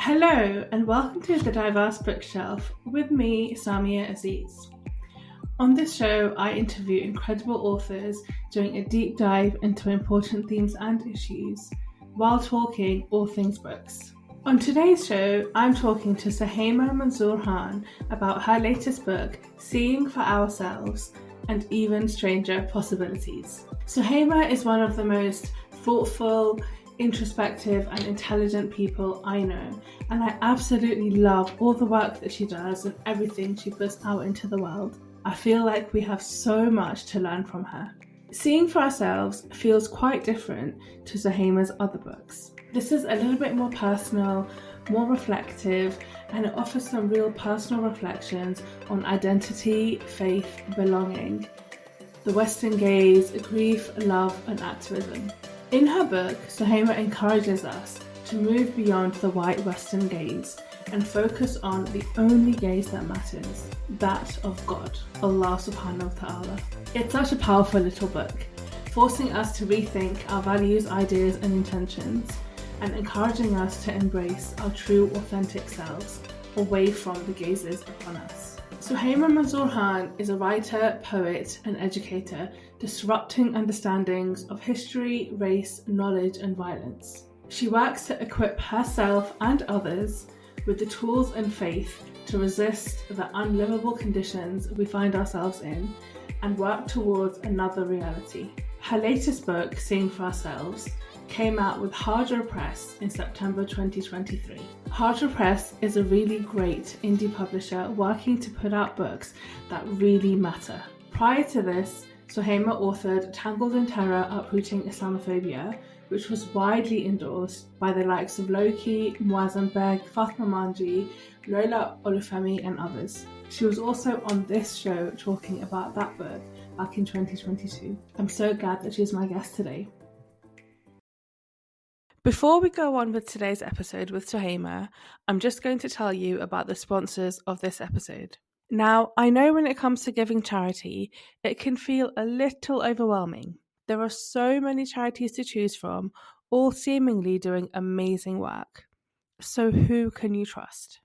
Hello and welcome to The Diverse Bookshelf with me, Samia Aziz. On this show, I interview incredible authors doing a deep dive into important themes and issues while talking all things books. On today's show, I'm talking to Suhaima Manzoor Khan about her latest book, Seeing for Ourselves and Even Stranger Possibilities. Suhaima is one of the most thoughtful, introspective and intelligent people I know, and I absolutely love all the work that she does and everything she puts out into the world. I feel like we have so much to learn from her. Seeing for Ourselves feels quite different to Suhaima's other books. This is a little bit more personal, more reflective, and it offers some real personal reflections on identity, faith, belonging, the Western gaze, grief, love, and activism. In her book, Suhaima encourages us to move beyond the white Western gaze and focus on the only gaze that matters, that of God, Allah subhanahu wa ta'ala. It's such a powerful little book, forcing us to rethink our values, ideas, and intentions, and encouraging us to embrace our true, authentic selves away from the gazes upon us. Suhaima Manzoor Khan is a writer, poet, and educator disrupting understandings of history, race, knowledge, and violence. She works to equip herself and others with the tools and faith to resist the unlivable conditions we find ourselves in and work towards another reality. Her latest book, Seeing for Ourselves, came out with Hardra Press in September 2023. Hardra Press is a really great indie publisher working to put out books that really matter. Prior to this, Suhaima authored Tangled in Terror, Uprooting Islamophobia, which was widely endorsed by the likes of Loki, Muazzam Beg, Fatma Manji, Lola Olufemi and others. She was also on this show talking about that book back in 2022. I'm so glad that she's my guest today. Before we go on with today's episode with Suhaima, I'm just going to tell you about the sponsors of this episode. Now, I know when it comes to giving charity, it can feel a little overwhelming. There are so many charities to choose from, all seemingly doing amazing work. So who can you trust?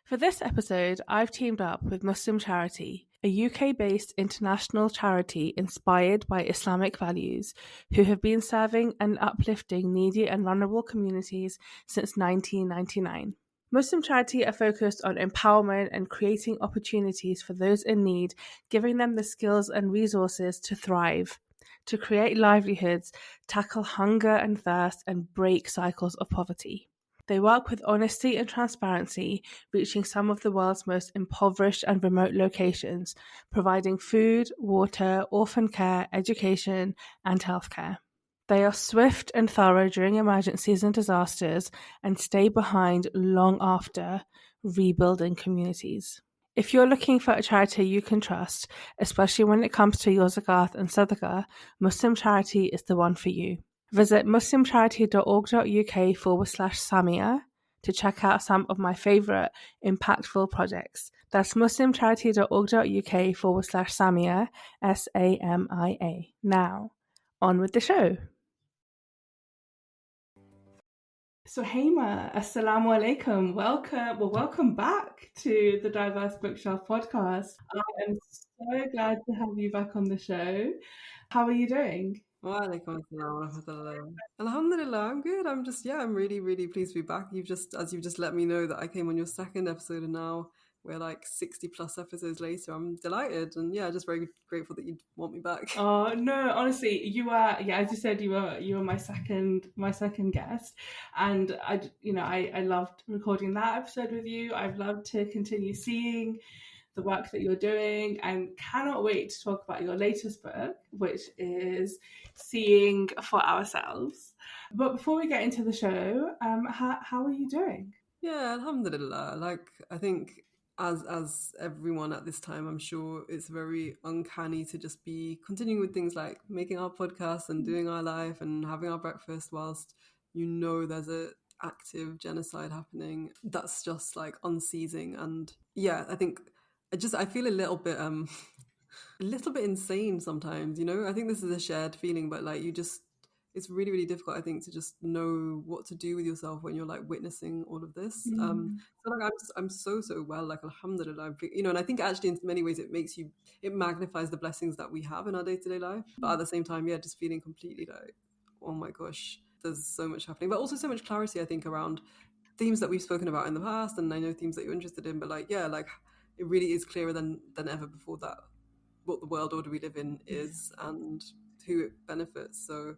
For this episode, I've teamed up with Muslim Charity, a UK-based international charity inspired by Islamic values, who have been serving and uplifting needy and vulnerable communities since 1999. Muslim Charity are focused on empowerment and creating opportunities for those in need, giving them the skills and resources to thrive, to create livelihoods, tackle hunger and thirst, and break cycles of poverty. They work with honesty and transparency, reaching some of the world's most impoverished and remote locations, providing food, water, orphan care, education, and healthcare. They are swift and thorough during emergencies and disasters and stay behind long after, rebuilding communities. If you're looking for a charity you can trust, especially when it comes to your zakat and sadaqah, Muslim Charity is the one for you. Visit muslimcharity.org.uk/Samia to check out some of my favourite impactful projects. That's muslimcharity.org.uk/Samia, SAMIA. Now, on with the show. Suhaima, assalamu alaikum. Welcome back to the Diverse Bookshelf podcast. I am so glad to have you back on the show. How are you doing? Walaikum assalam wa rahmatullah. Alhamdulillah, I'm good. I'm really, really pleased to be back. You've just let me know that I came on your second episode, and now we're like 60 plus episodes later. I'm delighted, and just very grateful that you'd want me back. Oh no, honestly, you were as you said, you were my second guest, and I loved recording that episode with you. I've loved to continue seeing the work that you're doing and cannot wait to talk about your latest book, which is Seeing for Ourselves. But before we get into the show, how are you doing? Yeah, alhamdulillah. Like, I think as everyone at this time, I'm sure it's very uncanny to just be continuing with things like making our podcast and doing our life and having our breakfast whilst there's a active genocide happening that's just like unceasing. And I think I feel a little bit insane sometimes, I think this is a shared feeling, but like you just it's really, really difficult, I think, to just know what to do with yourself when you're like witnessing all of this. So like I'm so well, like alhamdulillah, and I think actually in many ways it magnifies the blessings that we have in our day-to-day life. But at the same time, yeah, just feeling completely like, oh my gosh, there's so much happening, but also so much clarity, I think, around themes that we've spoken about in the past, and I know themes that you're interested in, but like, yeah, like it really is clearer than ever before that what the world order we live in is and who it benefits. So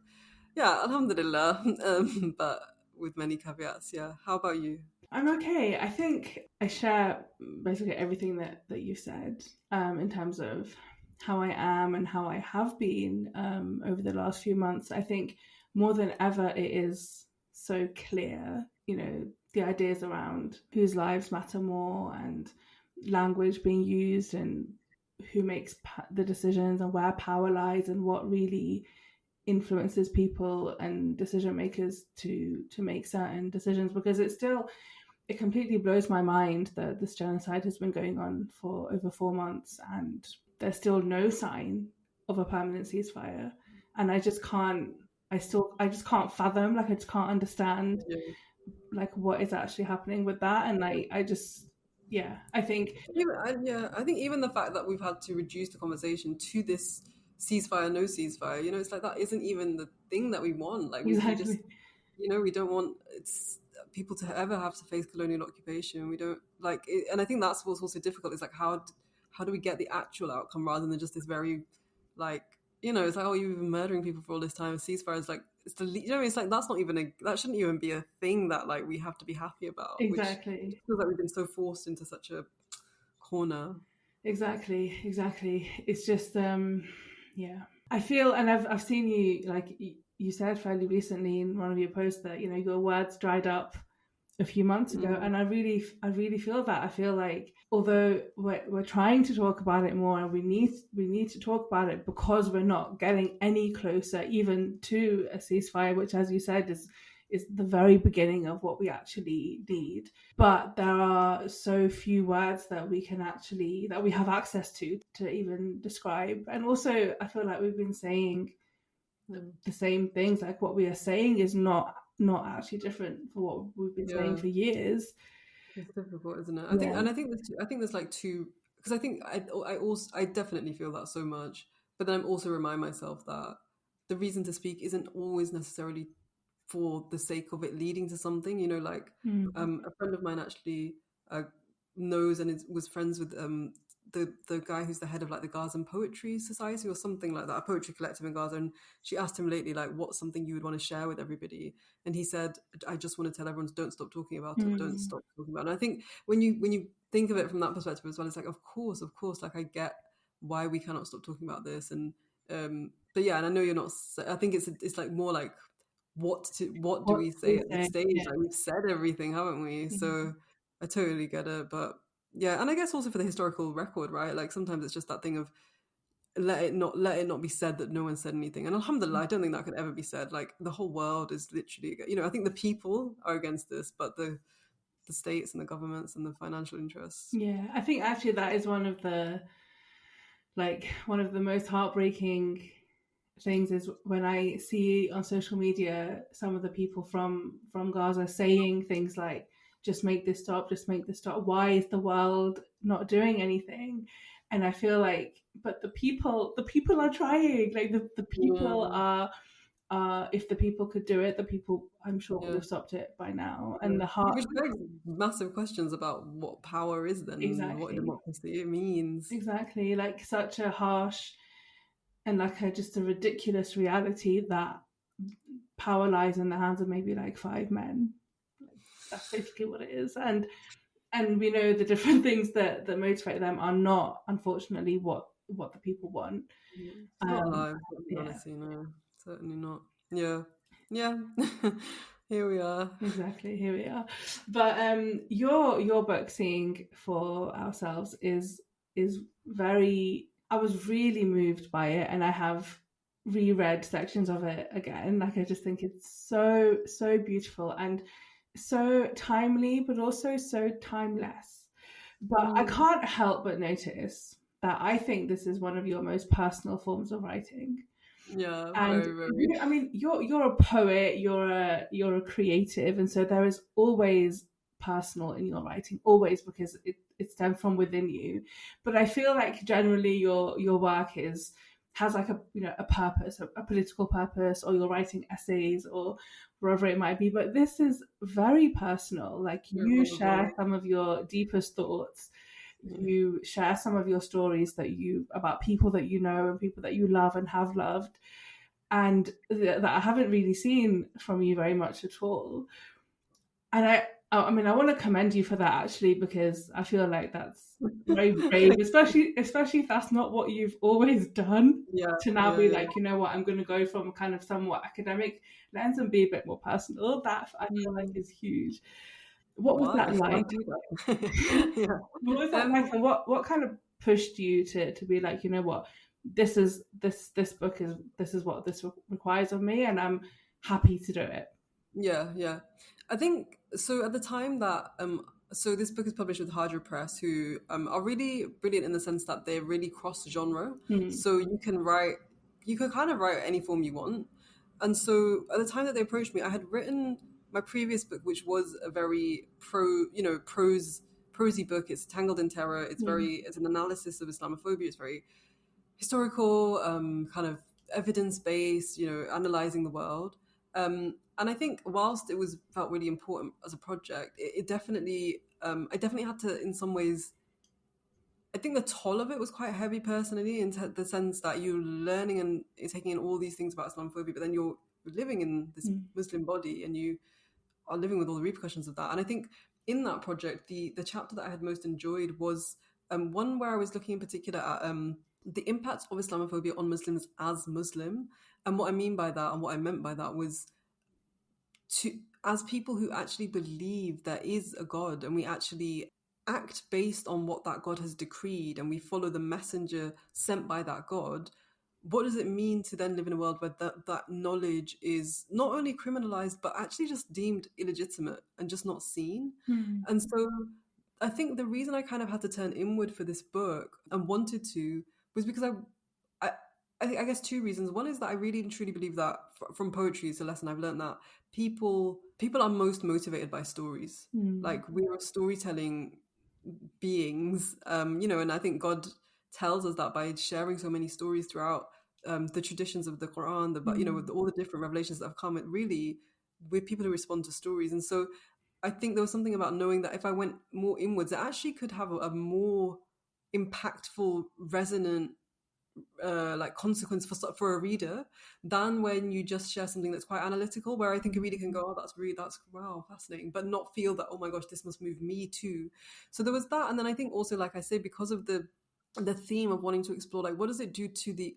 yeah, alhamdulillah, but with many caveats. Yeah, how about you? I'm okay. I think I share basically everything that you said, in terms of how I am and how I have been over the last few months. I think more than ever it is so clear, the ideas around whose lives matter more and language being used and who makes the decisions and where power lies and what really influences people and decision makers to make certain decisions, because it completely blows my mind that this genocide has been going on for over 4 months and there's still no sign of a permanent ceasefire. And I just can't fathom, like I just can't understand like what is actually happening with that. And I think I think even the fact that we've had to reduce the conversation to this ceasefire, no ceasefire, it's like that isn't even the thing that we want. Like we just, we don't want people to ever have to face colonial occupation. We don't like it, and I think that's what's also difficult. Is like how do we get the actual outcome rather than just this very like, it's like, oh, you've been murdering people for all this time. A ceasefire is like, it's it's like that's not even that shouldn't even be a thing that like we have to be happy about. Exactly. Which feels like we've been so forced into such a corner. Exactly. It's just I feel, and I've seen you, like you said fairly recently in one of your posts that your words dried up a few months ago, and I really feel that. I feel like although we're trying to talk about it more, and we need to talk about it because we're not getting any closer even to a ceasefire, which, as you said, is the very beginning of what we actually need. But there are so few words that we have access to even describe. And also I feel like we've been saying the same things. Like what we are saying is not actually different for what we've been saying for years. It's difficult, isn't it? I think there's like two, because I think I definitely feel that so much, but then I also remind myself that the reason to speak isn't always necessarily for the sake of it leading to something. Like a friend of mine actually knows and was friends with the guy who's the head of like the Gazan Poetry Society or something like that, a poetry collective in Gaza. And she asked him lately, like, what's something you would want to share with everybody? And he said, I just want to tell everyone, don't stop talking about it. Don't stop talking about it. And I think when you think of it from that perspective as well, it's like, of course, like I get why we cannot stop talking about this. And but yeah, and I know you're not, I think it's like more like what do we say at this stage? Like we've said everything, haven't we? So I totally get it. But yeah, and I guess also for the historical record, right? Like sometimes it's just that thing of let it not be said that no one said anything. And alhamdulillah, I don't think that could ever be said. Like the whole world is literally, I think the people are against this, but the states and the governments and the financial interests. Yeah, I think actually that is one of the most heartbreaking things is when I see on social media some of the people from Gaza saying things like, just make this stop, why is the world not doing anything? And I feel like, but the people are trying, like the people are if the people could do it, the people I'm sure would have stopped it by now. And the heart, which begs massive questions about what power is then, what democracy means. Exactly, like such a harsh and like just a ridiculous reality that power lies in the hands of maybe like 5 men. That's basically what it is. And we know the different things that motivate them are not, unfortunately, what the people want. Not lives, honestly, no, certainly not. Yeah. Here we are. Exactly, here we are. But your book, Seeing for Ourselves, is very, I was really moved by it, and I have reread sections of it again. Like I just think it's so beautiful and so timely, but also so timeless. But I can't help but notice that I think this is one of your most personal forms of writing. Yeah, And very, very. I mean, you're a poet, you're a creative, and so there is always personal in your writing, always, because it stems from within you. But I feel like generally your work has like a, you know, a purpose, a political purpose, or you're writing essays or wherever it might be. But this is very personal. Like, Very you vulnerable. share some of your deepest thoughts. You share some of your stories about people that you know and people that you love and have loved, and that I haven't really seen from you very much at all. And I mean, I want to commend you for that, actually, because I feel like that's very brave, especially if that's not what you've always done. Yeah, To now yeah, be yeah. like, you know what, I'm going to go from kind of somewhat academic lens and be a bit more personal. That I feel like Mm. is huge. What was Why? that Why like? do that? Yeah. What was that Um, like, and what kind of pushed you to be like, you know what, this book is, this is what this requires of me, and I'm happy to do it. yeah, yeah. I think so. At the time that so this book is published with Hydra Press, who are really brilliant in the sense that they're really cross genre. Hmm. So you can kind of write any form you want. And so at the time that they approached me, I had written my previous book, which was a very prosy book. It's Tangled in Terror. Hmm. It's an analysis of Islamophobia. It's very historical, kind of evidence based, analyzing the world. And I think whilst it was felt really important as a project, it definitely, I definitely had to, in some ways, I think the toll of it was quite heavy personally, in the sense that you're learning and taking in all these things about Islamophobia, but then you're living in this Hmm. Muslim body and you are living with all the repercussions of that. And I think in that project, the chapter that I had most enjoyed was one where I was looking in particular at the impact of Islamophobia on Muslims as Muslim. And what I mean by that, and what I meant by that, was to as people who actually believe there is a God, and we actually act based on what that God has decreed, and we follow the messenger sent by that God. What does it mean to then live in a world where that knowledge is not only criminalized but actually just deemed illegitimate and just not seen? Hmm. And so I think the reason I kind of had to turn inward for this book and wanted to was because I, I guess two reasons. One is that I really and truly believe that from poetry, it's a lesson I've learned, that people are most motivated by stories. Hmm. Like, we're storytelling beings, and I think God tells us that by sharing so many stories throughout the traditions of the Quran, with Hmm. all the different revelations that have come. It really, we're people who respond to stories, and so I think there was something about knowing that if I went more inwards, it actually could have a more impactful, resonant like consequence for a reader, than when you just share something that's quite analytical, where I think a reader can go, oh, that's wow, fascinating, but not feel that, oh my gosh, this must move me too. So there was that. And then I think also, like I say, because of the theme of wanting to explore, like, what does it do to the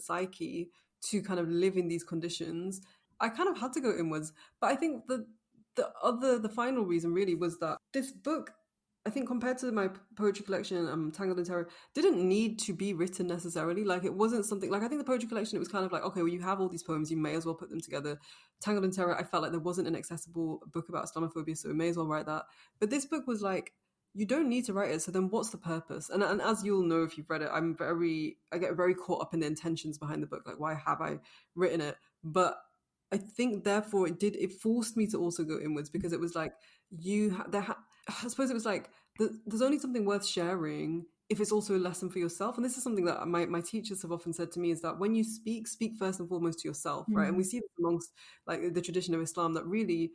psyche to kind of live in these conditions, I kind of had to go inwards. But I think the final reason really was that this book, I think, compared to my poetry collection, Tangled in Terror, didn't need to be written necessarily. Like, it wasn't something like, I think the poetry collection, it was kind of like, okay, well, you have all these poems, you may as well put them together. Tangled in Terror, I felt like there wasn't an accessible book about Islamophobia, so we may as well write that. But this book was like, you don't need to write it, so then what's the purpose? And as you'll know if you've read it, I get very caught up in the intentions behind the book, like, why have I written it? But I think therefore it forced me to also go inwards, because it was like, I suppose it was like, there's only something worth sharing if it's also a lesson for yourself. And this is something that my teachers have often said to me, is that when you speak first and foremost to yourself, right? And we Hmm. see this amongst, like, the tradition of Islam, that really,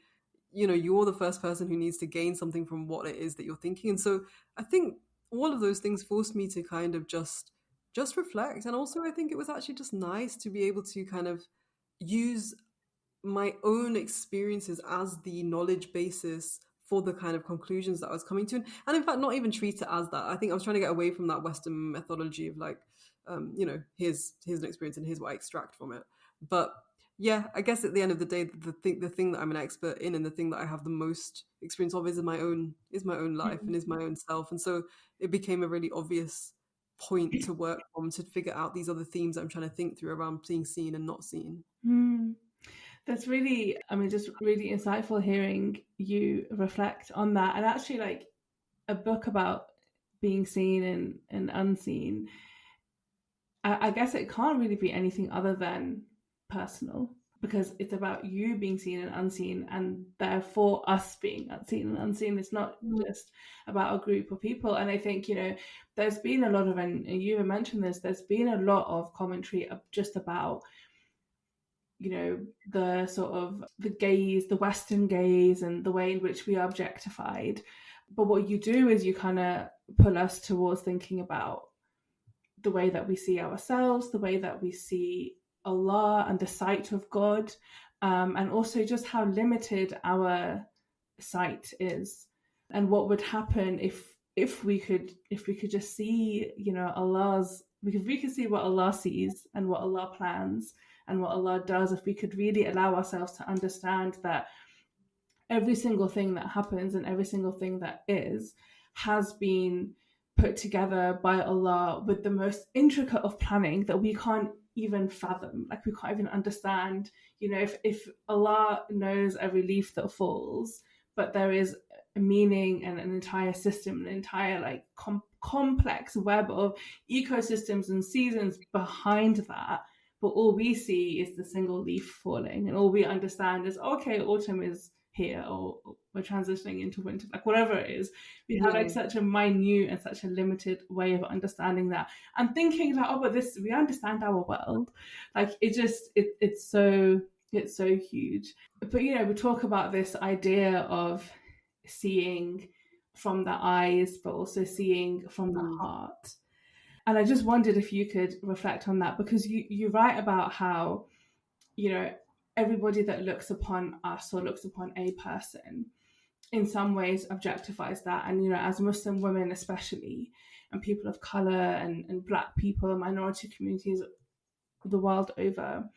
you're the first person who needs to gain something from what it is that you're thinking. And so I think all of those things forced me to kind of just reflect. And also, I think it was actually just nice to be able to kind of use my own experiences as the knowledge basis for the kind of conclusions that I was coming to. And in fact, not even treat it as that. I think I was trying to get away from that Western methodology of like, here's an experience and here's what I extract from it. But yeah, I guess at the end of the day, the thing that I'm an expert in, and the thing that I have the most experience of, is my own life Hmm. and is my own self. And so it became a really obvious point to work from, to figure out these other themes that I'm trying to think through around being seen and not seen. Hmm. That's really, I mean, just really insightful hearing you reflect on that. And actually, like, a book about being seen and unseen, I guess it can't really be anything other than personal, because it's about you being seen and unseen, and therefore us being unseen and unseen. It's not just about a group of people. And I think, there's been a lot of, and you mentioned this, there's been a lot of commentary just about, the sort of the gaze, the Western gaze, and the way in which we are objectified. But what you do is you kind of pull us towards thinking about the way that we see ourselves, the way that we see Allah and the sight of God, and also just how limited our sight is, and what would happen if we could just see, Allah's, if we could see what Allah sees and what Allah plans and what Allah does, if we could really allow ourselves to understand that every single thing that happens and every single thing that is has been put together by Allah with the most intricate of planning that we can't even fathom. Like, we can't even understand, if Allah knows every leaf that falls, but there is a meaning and an entire system, an entire like complex web of ecosystems and seasons behind that. But all we see is the single leaf falling, and all we understand is, okay, autumn is here, or we're transitioning into winter, like whatever it is. We have like such a minute and such a limited way of understanding that, and thinking like, oh, but this, we understand our world. Like, it's so huge. But we talk about this idea of seeing from the eyes, but also seeing from the heart. And I just wondered if you could reflect on that, because you write about how, everybody that looks upon us or looks upon a person in some ways objectifies that. And, as Muslim women especially, and people of colour, and Black people and minority communities the world over,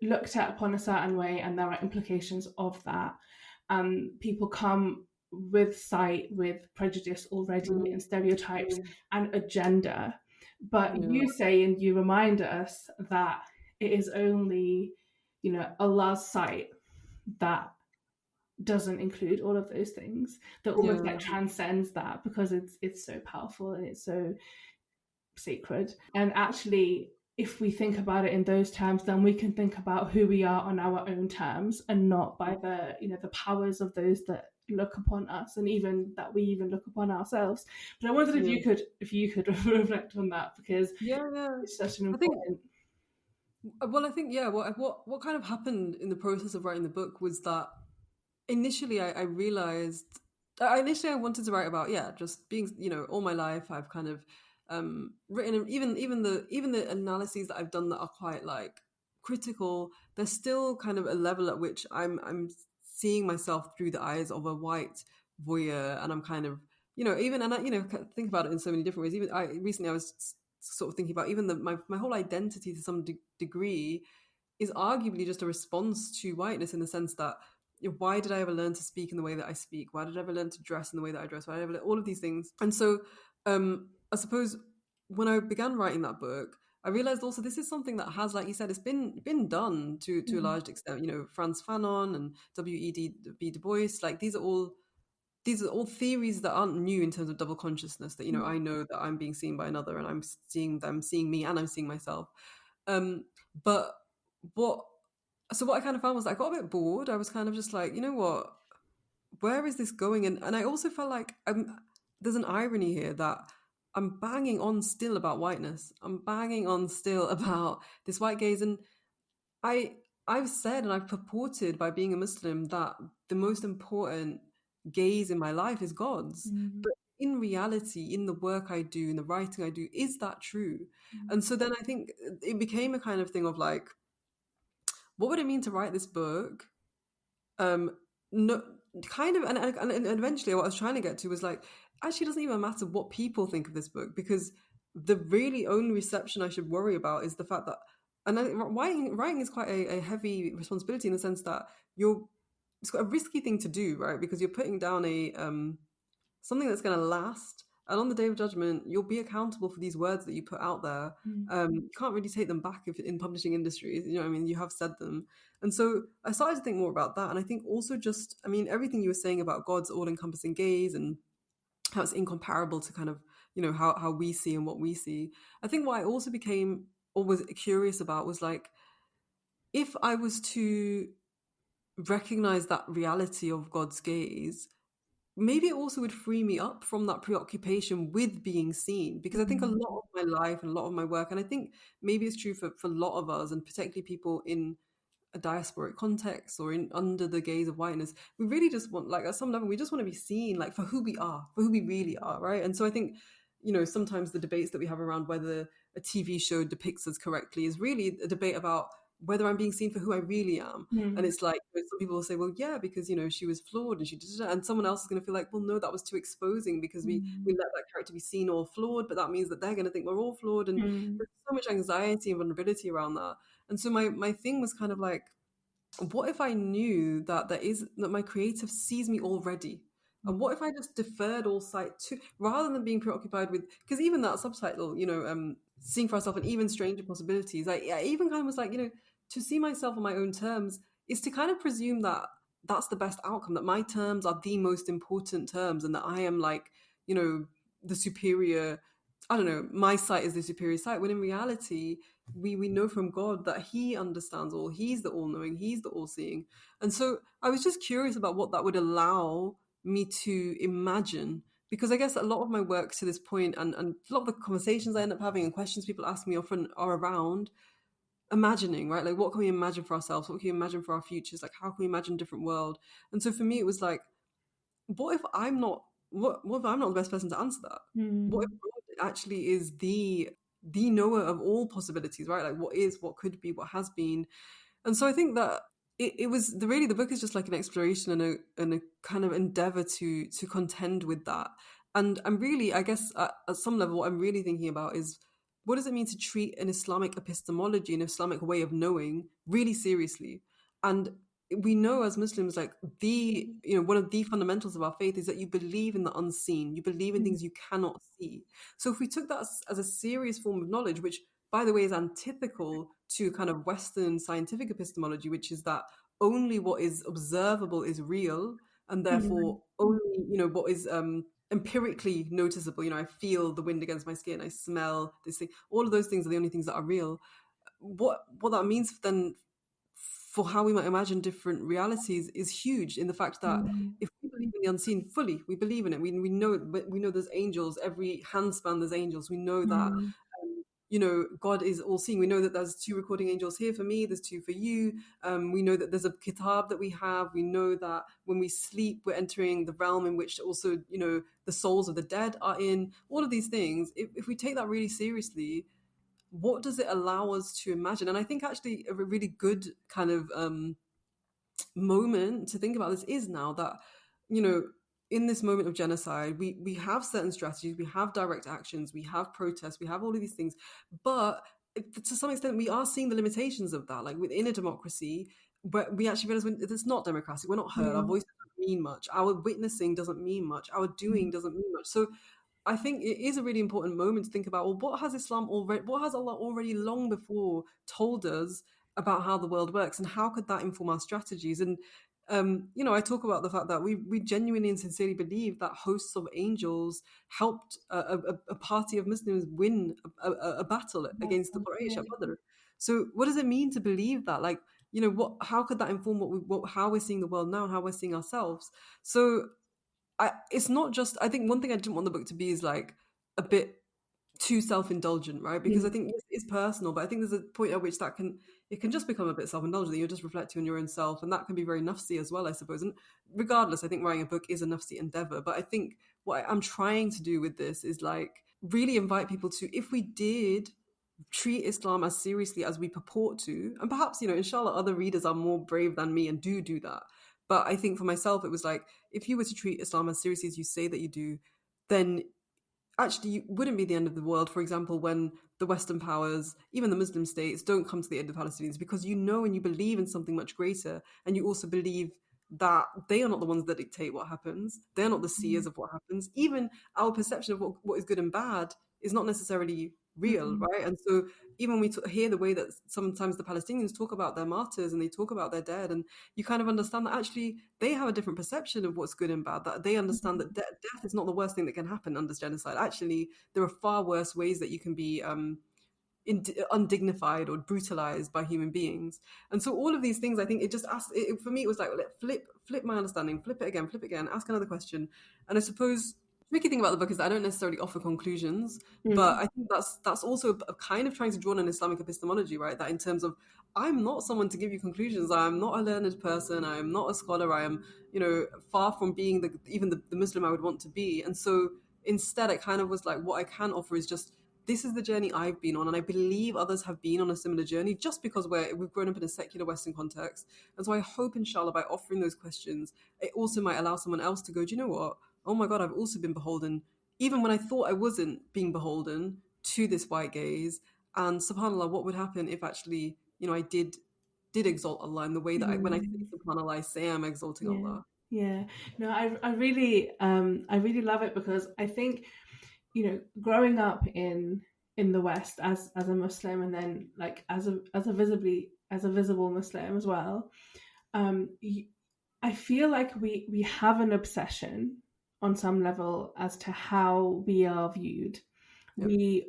looked at upon a certain way, and there are implications of that. People come with sight, with prejudice already, and stereotypes and agenda. But you say, and you remind us, that it is only, Allah's sight that doesn't include all of those things, that almost like transcends that, because it's so powerful and it's so sacred. And actually, if we think about it in those terms, then we can think about who we are on our own terms, and not by the the powers of those that look upon us, and even that we even look upon ourselves. But I wondered if you could reflect on that, because it's such an important. I think what kind of happened in the process of writing the book was that initially I realized I wanted to write about just being, all my life I've kind of written, even the analyses that I've done that are quite like critical, there's still kind of a level at which I'm seeing myself through the eyes of a white voyeur, and I'm kind of, even, and I, think about it in so many different ways. Even recently I was sort of thinking about even my whole identity to some degree is arguably just a response to whiteness, in the sense that, why did I ever learn to speak in the way that I speak? Why did I ever learn to dress in the way that I dress? Why did I ever learn all of these things? And so I suppose when I began writing that book, I realized also this is something that has, like you said, it's been done to a large extent. Frantz Fanon and W.E.B. Du Bois, like these are all theories that aren't new in terms of double consciousness, that, I know that I'm being seen by another, and I'm seeing them seeing me, and I'm seeing myself. But what I kind of found was I got a bit bored. I was kind of just like, you know what, where is this going? And I also felt like there's an irony here that I'm banging on still about whiteness. I'm banging on still about this white gaze. And I've said, and I've purported by being a Muslim, that the most important gaze in my life is God's. But in reality, in the work I do, in the writing I do, is that true? And so then I think it became a kind of thing of like, what would it mean to write this book? No, kind of, and eventually what I was trying to get to was like, actually, it doesn't even matter what people think of this book, because the really only reception I should worry about is the fact that, and writing is quite a heavy responsibility, in the sense that it's got a risky thing to do, right? Because you're putting down a something that's going to last. And on the Day of Judgment, you'll be accountable for these words that you put out there. You can't really take them back if in publishing industries, you have said them. And so I started to think more about that. And I think also just, everything you were saying about God's all-encompassing gaze, and how it's incomparable to kind of, how we see and what we see. I think what I also became or was curious about was like, if I was to recognize that reality of God's gaze, maybe it also would free me up from that preoccupation with being seen. Because I think a lot of my life and a lot of my work, and I think maybe it's true for a lot of us, and particularly people in a diasporic context or in under the gaze of whiteness, we really just want, like, at some level, we just want to be seen, like, for who we are, for who we really are, right? And so I think, sometimes the debates that we have around whether a TV show depicts us correctly is really a debate about whether I'm being seen for who I really am. And it's like, some people will say, well, yeah, because, she was flawed and she did it. And someone else is going to feel like, well, no, that was too exposing because we let that character be seen all flawed, but that means that they're going to think we're all flawed. And there's so much anxiety and vulnerability around that. And so my thing was kind of like, what if I knew that that my creative sees me already? And what if I just deferred all sight to, rather than being preoccupied with, because even that subtitle, seeing for ourselves and even stranger possibilities, I even kind of was like, to see myself on my own terms is to kind of presume that that's the best outcome, that my terms are the most important terms and that I am like, the superior, I don't know, my sight is the superior sight, when in reality, we know from God that he understands all, he's the all-knowing, he's the all-seeing. And so I was just curious about what that would allow me to imagine, because I guess a lot of my work to this point and a lot of the conversations I end up having and questions people ask me often are around imagining, right? Like, what can we imagine for ourselves? What can we imagine for our futures? Like, how can we imagine a different world? And so for me, it was like, what if I'm not what if I'm not the best person to answer that? What if God actually is the knower of all possibilities, right? Like, what is, what could be, what has been. And so I think that it was the book is just like an exploration and a kind of endeavor to contend with that. And I'm really, I guess, at some level, what I'm really thinking about is, what does it mean to treat an Islamic epistemology, an Islamic way of knowing, really seriously? And we know as Muslims, like, one of the fundamentals of our faith is that you believe in the unseen, you believe in things you cannot see. So if we took that as a serious form of knowledge, which, by the way, is antithetical to kind of Western scientific epistemology, which is that only what is observable is real, and therefore only, what is empirically noticeable. I feel the wind against my skin, I smell this thing. All of those things are the only things that are real. What that means then for how we might imagine different realities is huge, in the fact that if we believe in the unseen fully, we believe in it. We know there's angels, every handspan there's angels. We know that God is all seeing. We know that there's 2 recording angels here for me, there's 2 for you. We know that there's a kitab that we have. We know that when we sleep, we're entering the realm in which also, the souls of the dead are in. All of these things, if we take that really seriously, what does it allow us to imagine? And I think actually a really good kind of moment to think about this is now that, in this moment of genocide, we have certain strategies, we have direct actions, we have protests, we have all of these things. But to some extent, we are seeing the limitations of that. Like, within a democracy, but we actually realize when it's not democratic, we're not heard, our voice doesn't mean much, our witnessing doesn't mean much, our doing doesn't mean much. So I think it is a really important moment to think about, well, what has Allah already long before told us about how the world works, and how could that inform our strategies? And I talk about the fact that we genuinely and sincerely believe that hosts of angels helped a party of Muslims win a battle against the Quraysh at Badr. So what does it mean to believe that? Like, how could that inform how we're seeing the world now and how we're seeing ourselves? So it's not just, I think one thing I didn't want the book to be is like a bit too self-indulgent, right? Because I think it's personal, but I think there's a point at which it can just become a bit self-indulgent, that you're just reflecting on your own self, and that can be very nafsi as well, I suppose. And regardless, I think writing a book is a nafsi endeavor. But I think what I'm trying to do with this is like really invite people to, if we did treat Islam as seriously as we purport to, and perhaps, inshallah, other readers are more brave than me and do that. But I think for myself, it was like, if you were to treat Islam as seriously as you say that you do, then actually it wouldn't be the end of the world, for example, when the Western powers, even the Muslim states, don't come to the aid of the Palestinians, because you know and you believe in something much greater, and you also believe that they are not the ones that dictate what happens. They're not the seers of what happens. Even our perception of what is good and bad is not necessarily real, right? And so even we hear the way that sometimes the Palestinians talk about their martyrs and they talk about their dead, and you kind of understand that actually they have a different perception of what's good and bad, that they understand that death is not the worst thing that can happen under genocide. Actually, there are far worse ways that you can be undignified or brutalized by human beings. And so all of these things, I think it just asked, for me, it was like, flip my understanding, flip it again, ask another question. And I suppose the tricky thing about the book is that I don't necessarily offer conclusions, but I think that's also a kind of trying to draw on an Islamic epistemology, right? That in terms of, I'm not someone to give you conclusions. I'm not a learned person. I am not a scholar. I am, far from being the Muslim I would want to be. And so instead, it kind of was like, what I can offer is just, this is the journey I've been on, and I believe others have been on a similar journey just because we've grown up in a secular Western context. And so I hope, inshallah, by offering those questions, it also might allow someone else to go, do you know what? Oh my God, I've also been beholden, even when I thought I wasn't being beholden to this white gaze. And subhanAllah, what would happen if actually, I did exalt Allah in the way that when I say subhanAllah, I say I'm exalting Allah. Yeah. No, I really love it, because I think, growing up in the West as a Muslim, and then like as a visible Muslim as well, I feel like we have an obsession on some level as to how we are viewed. Yep.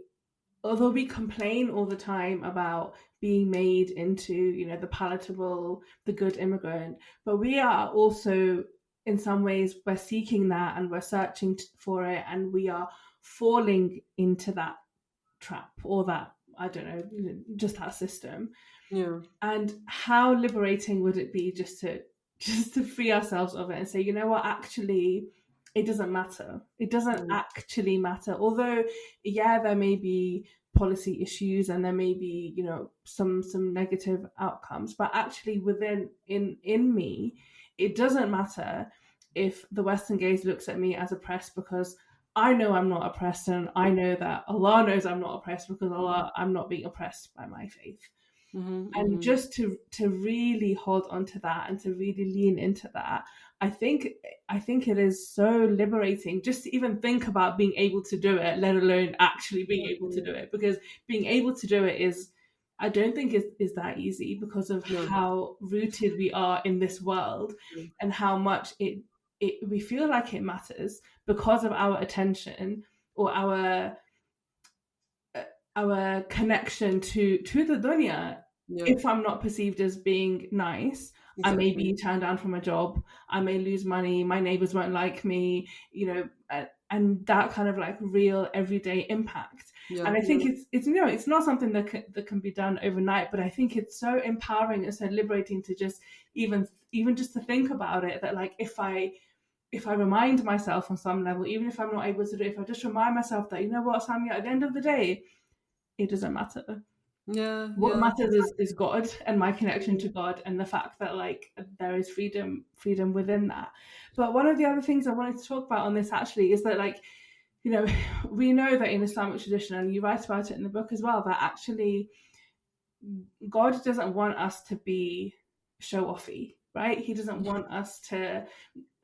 Although we complain all the time about being made into, the palatable, the good immigrant, but we are also, in some ways, we're seeking that and we're searching for it, and we are falling into that trap, or that, I don't know, just that system. Yeah. And how liberating would it be just to free ourselves of it and say, you know what, actually, it doesn't matter. It doesn't actually matter. Although, yeah, there may be policy issues and there may be, some negative outcomes, but actually in me, it doesn't matter if the Western gaze looks at me as oppressed, because I know I'm not oppressed, and I know that Allah knows I'm not oppressed, because I'm not being oppressed by my faith. And just to really hold on to that and to really lean into that, I think it is so liberating just to even think about being able to do it, let alone actually being able to do it. Because being able to do it is, I don't think is that easy, because of how rooted we are in this world and how much we feel like it matters because of our attention or our connection to the dunya. If I'm not perceived as being nice, I may be turned down from a job, I may lose money, my neighbors won't like me, and that kind of like real everyday impact. And I think it's not something that can be done overnight, but I think it's so empowering and so liberating to just even just to think about it, that like if I remind myself on some level, even if I'm not able to do it, if I just remind myself that, you know what, Samia, at the end of the day, it doesn't matter. What matters is God and my connection to God, and the fact that like there is freedom within that. But one of the other things I wanted to talk about on this actually is that, like, we know that in Islamic tradition, and you write about it in the book as well, that actually God doesn't want us to be show-offy, right? He doesn't want us to,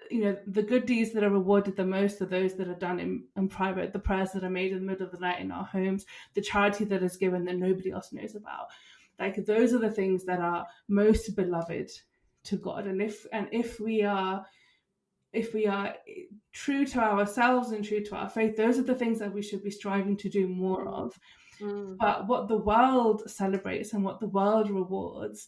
the good deeds that are rewarded the most are those that are done in private, the prayers that are made in the middle of the night in our homes, the charity that is given that nobody else knows about. Like, those are the things that are most beloved to God. And if we are true to ourselves and true to our faith, those are the things that we should be striving to do more of. But what the world celebrates and what the world rewards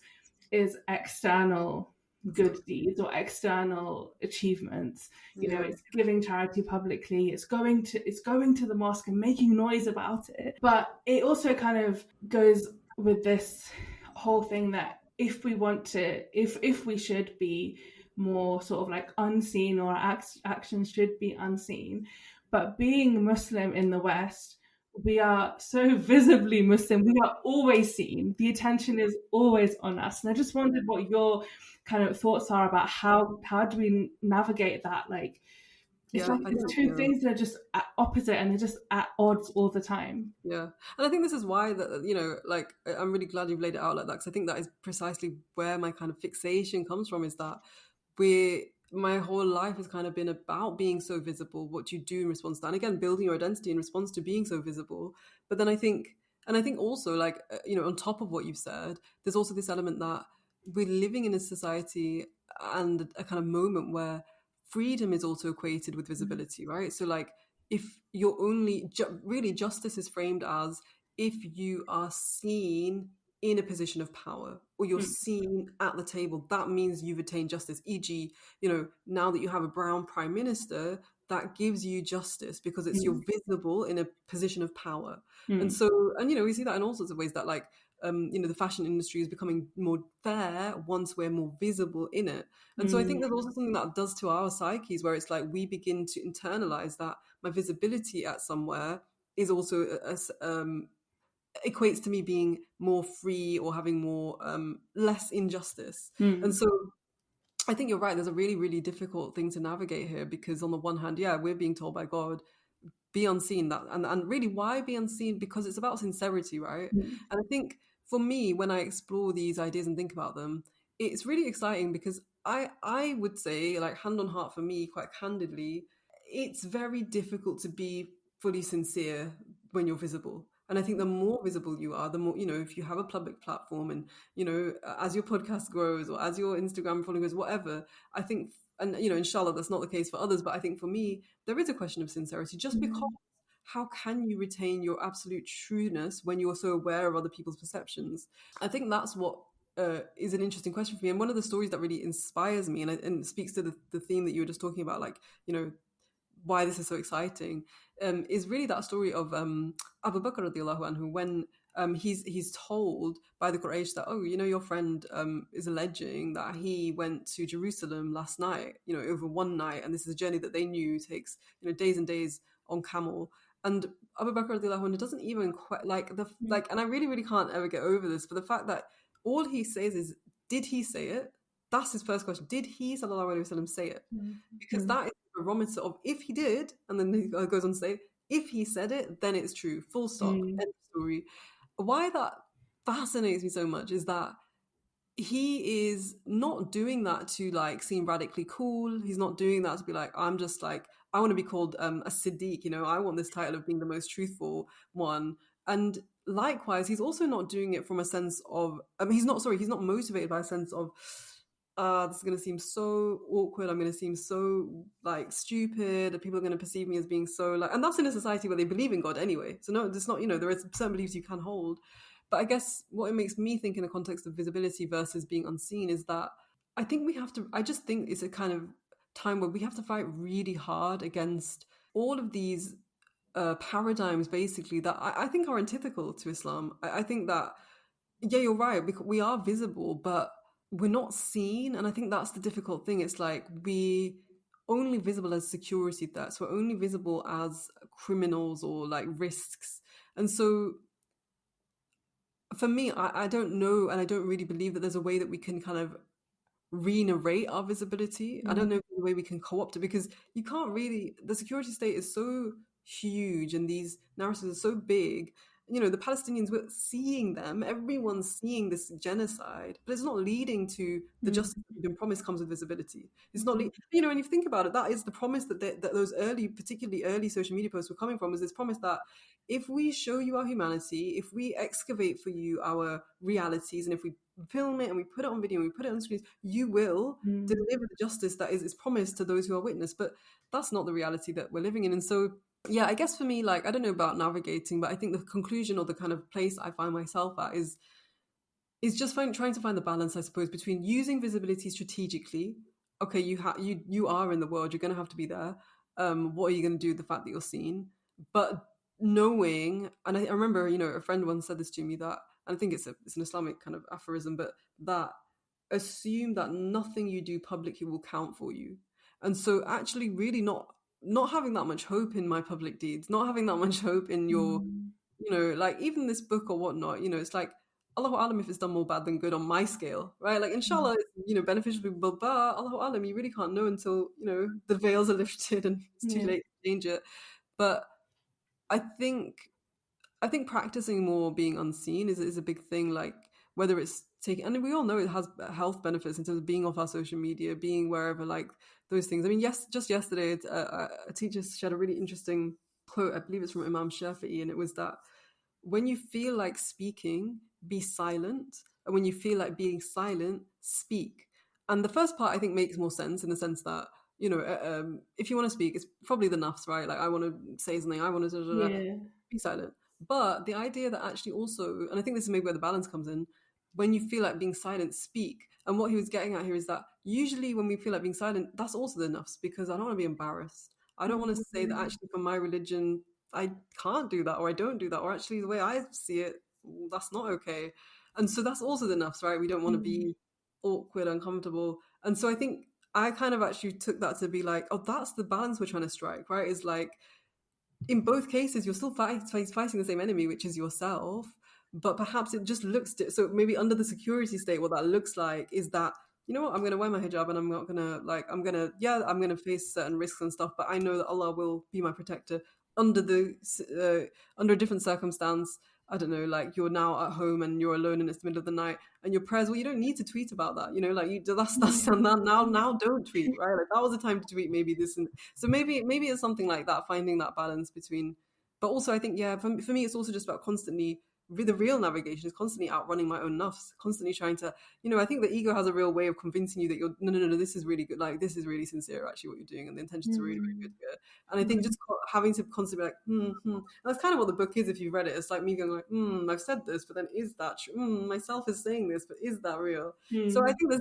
is external good deeds or external achievements. It's giving charity publicly, it's going to the mosque and making noise about it. But it also kind of goes with this whole thing that if we should be more sort of like unseen, or actions should be unseen. But being Muslim in the West, we are so visibly Muslim. We are always seen. The attention is always on us. And I just wondered what your kind of thoughts are about how do we navigate that? Like, it's like there's two things that are just opposite, and they're just at odds all the time. Yeah. And I think this is why that, like, I'm really glad you've laid it out like that, because I think that is precisely where my kind of fixation comes from, is that my whole life has kind of been about being so visible, what you do in response to that. And again, building your identity in response to being so visible. But then I think also, like, on top of what you've said, there's also this element that we're living in a society and a kind of moment where freedom is also equated with visibility, right? So, like, if you're only really, justice is framed as if you are seen in a position of power or you're seen at the table, that means you've attained justice. E.g., now that you have a brown prime minister, that gives you justice because it's you're visible in a position of power. And so, and we see that in all sorts of ways, that like the fashion industry is becoming more fair once we're more visible in it. And so I think there's also something that does to our psyches, where it's like we begin to internalize that my visibility at somewhere is also equates to me being more free or having more less injustice. And so I think you're right, there's a really, really difficult thing to navigate here, because on the one hand, yeah, we're being told by God, be unseen, that and really, why be unseen? Because it's about sincerity, right? And I think for me, when I explore these ideas and think about them, it's really exciting, because I would say, like, hand on heart, for me, quite candidly, it's very difficult to be fully sincere when you're visible. And I think the more visible you are, the more, if you have a public platform and, as your podcast grows or as your Instagram following grows, whatever, I think, and, inshallah, that's not the case for others, but I think for me, there is a question of sincerity, just because how can you retain your absolute trueness when you're so aware of other people's perceptions? I think that's what is an interesting question for me. And one of the stories that really inspires me and speaks to the theme that you were just talking about, like, why this is so exciting, is really that story of Abu Bakr radiallahu anhu, when he's told by the Quraysh that, oh, your friend is alleging that he went to Jerusalem last night, over one night, and this is a journey that they knew takes days and days on camel. And Abu Bakr radiallahu anhu doesn't even and I really, really can't ever get over this, but the fact that all he says is, did he say it? That's his first question. Did he, sallallahu alaihi wasallam, say it? Because that is the barometer of, if he did, and then he goes on to say, if he said it, then it's true. Full stop. End of story. Why that fascinates me so much is that he is not doing that to, like, seem radically cool. He's not doing that to be like, I'm just like, I want to be called a Siddiq, I want this title of being the most truthful one. And likewise, he's also not doing it from a sense of, he's not motivated by a sense of, this is going to seem so awkward, I'm going to seem so, like, stupid, people are going to perceive me as being so, like, and that's in a society where they believe in God anyway. So no, it's not, there are certain beliefs you can hold. But I guess what it makes me think in the context of visibility versus being unseen is that I just think it's a kind of time where we have to fight really hard against all of these paradigms, basically, that I think are antithetical to Islam. I think that, yeah, you're right, because we are visible, but we're not seen. And I think that's the difficult thing. It's like, we only visible as security threats. We're only visible as criminals or, like, risks. And so for me, I don't know, and I don't really believe that there's a way that we can kind of re-narrate our visibility. I don't know the way we can co-opt it, because you can't really, the security state is so huge and these narratives are so big. The Palestinians, we're seeing them, everyone's seeing this genocide, but it's not leading to the justice that we've been promised comes with visibility. It's not, when you think about it, that is the promise that those particularly early social media posts were coming from, is this promise that if we show you our humanity, if we excavate for you our realities, and if we film it and we put it on video and we put it on screens, you will deliver the justice that is promised to those who are witness. But that's not the reality that we're living in. And so, yeah, I guess for me, like, I don't know about navigating, but I think the conclusion or the kind of place I find myself at is just trying to find the balance, I suppose, between using visibility strategically. Okay, you are in the world, you're going to have to be there. What are you going to do with the fact that you're seen? But knowing, and I remember, a friend once said this to me, that, and I think it's an Islamic kind of aphorism, but that assume that nothing you do publicly will count for you. And so actually really not having that much hope in my public deeds, not having that much hope in your, like, even this book or whatnot, it's like, Allahu Alam if it's done more bad than good on my scale, right? Like, inshallah, it's, beneficial to people, but Allahu Alam, you really can't know until, the veils are lifted and it's too late to change it. But I think practicing more being unseen is a big thing, like, whether it's taking, and we all know it has health benefits in terms of being off our social media, being wherever, like, those things. I mean, just yesterday, a teacher shared a really interesting quote, I believe it's from Imam Shafi'i, and it was that when you feel like speaking, be silent. And when you feel like being silent, speak. And the first part, I think, makes more sense in the sense that, if you want to speak, it's probably the nafs, right? Like, I want to say something, I want to Yeah. be silent. But the idea that actually also, and I think this is maybe where the balance comes in, when you feel like being silent, speak. And what he was getting at here is that usually when we feel like being silent, that's also the nafs, because I don't want to be embarrassed. I don't want to say that actually for my religion, I can't do that, or I don't do that, or actually the way I see it, that's not okay. And so that's also the nafs, right? We don't want to be awkward, uncomfortable. And so I think I kind of actually took that to be like, oh, that's the balance we're trying to strike, right? Is like, in both cases, you're still fighting the same enemy, which is yourself, but perhaps it just looks so maybe under the security state, what that looks like is that, you know what, I'm going to wear my hijab and I'm not going to I'm going to face certain risks and stuff, but I know that Allah will be my protector under under a different circumstance. I don't know, like you're now at home and you're alone and it's the middle of the night and your prayers, well, you don't need to tweet about that, like that's and that now don't tweet, right? Like that was the time to tweet maybe this, and so maybe it's something like that, finding that balance between. But also I think, yeah, for me it's also just about constantly, the real navigation is constantly outrunning my own nafs, constantly trying to, I think the ego has a real way of convincing you that you're, no, this is really good, like this is really sincere actually what you're doing, and the intentions are really, really good here. And I think just having to constantly be like, and that's kind of what the book is if you've read it. It's like me going like, I've said this, but then is that true? Myself is saying this, but is that real? So I think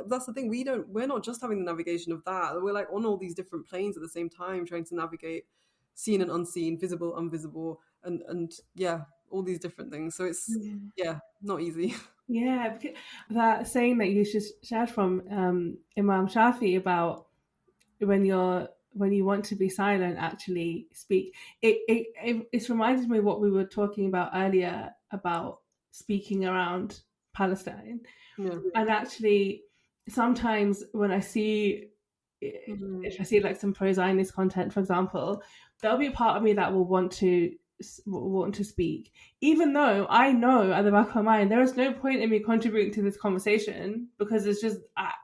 that's the thing, we're not just having the navigation of that, we're like on all these different planes at the same time, trying to navigate seen and unseen, visible, invisible, and yeah, all these different things. So it's not easy. Yeah, that saying that you just shared from Imam Shafi about when you want to be silent, actually speak. It's reminded me of what we were talking about earlier about speaking around Palestine. Yeah. And actually, sometimes when I see, if I see like some pro-Zionist content, for example, there'll be a part of me that will want to speak, even though I know at the back of my mind there is no point in me contributing to this conversation, because it's just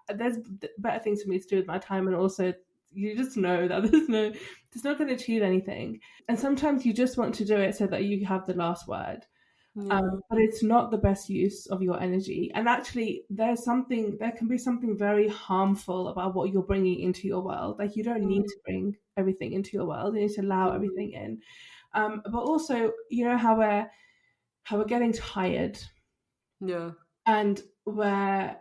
there's better things for me to do with my time, and also you just know that it's not going to achieve anything, and sometimes you just want to do it so that you have the last word. But it's not the best use of your energy. And actually, there can be something very harmful about what you're bringing into your world. Like, you don't need to bring everything into your world. You need to allow everything in. But also, how we're getting tired. Yeah. And we're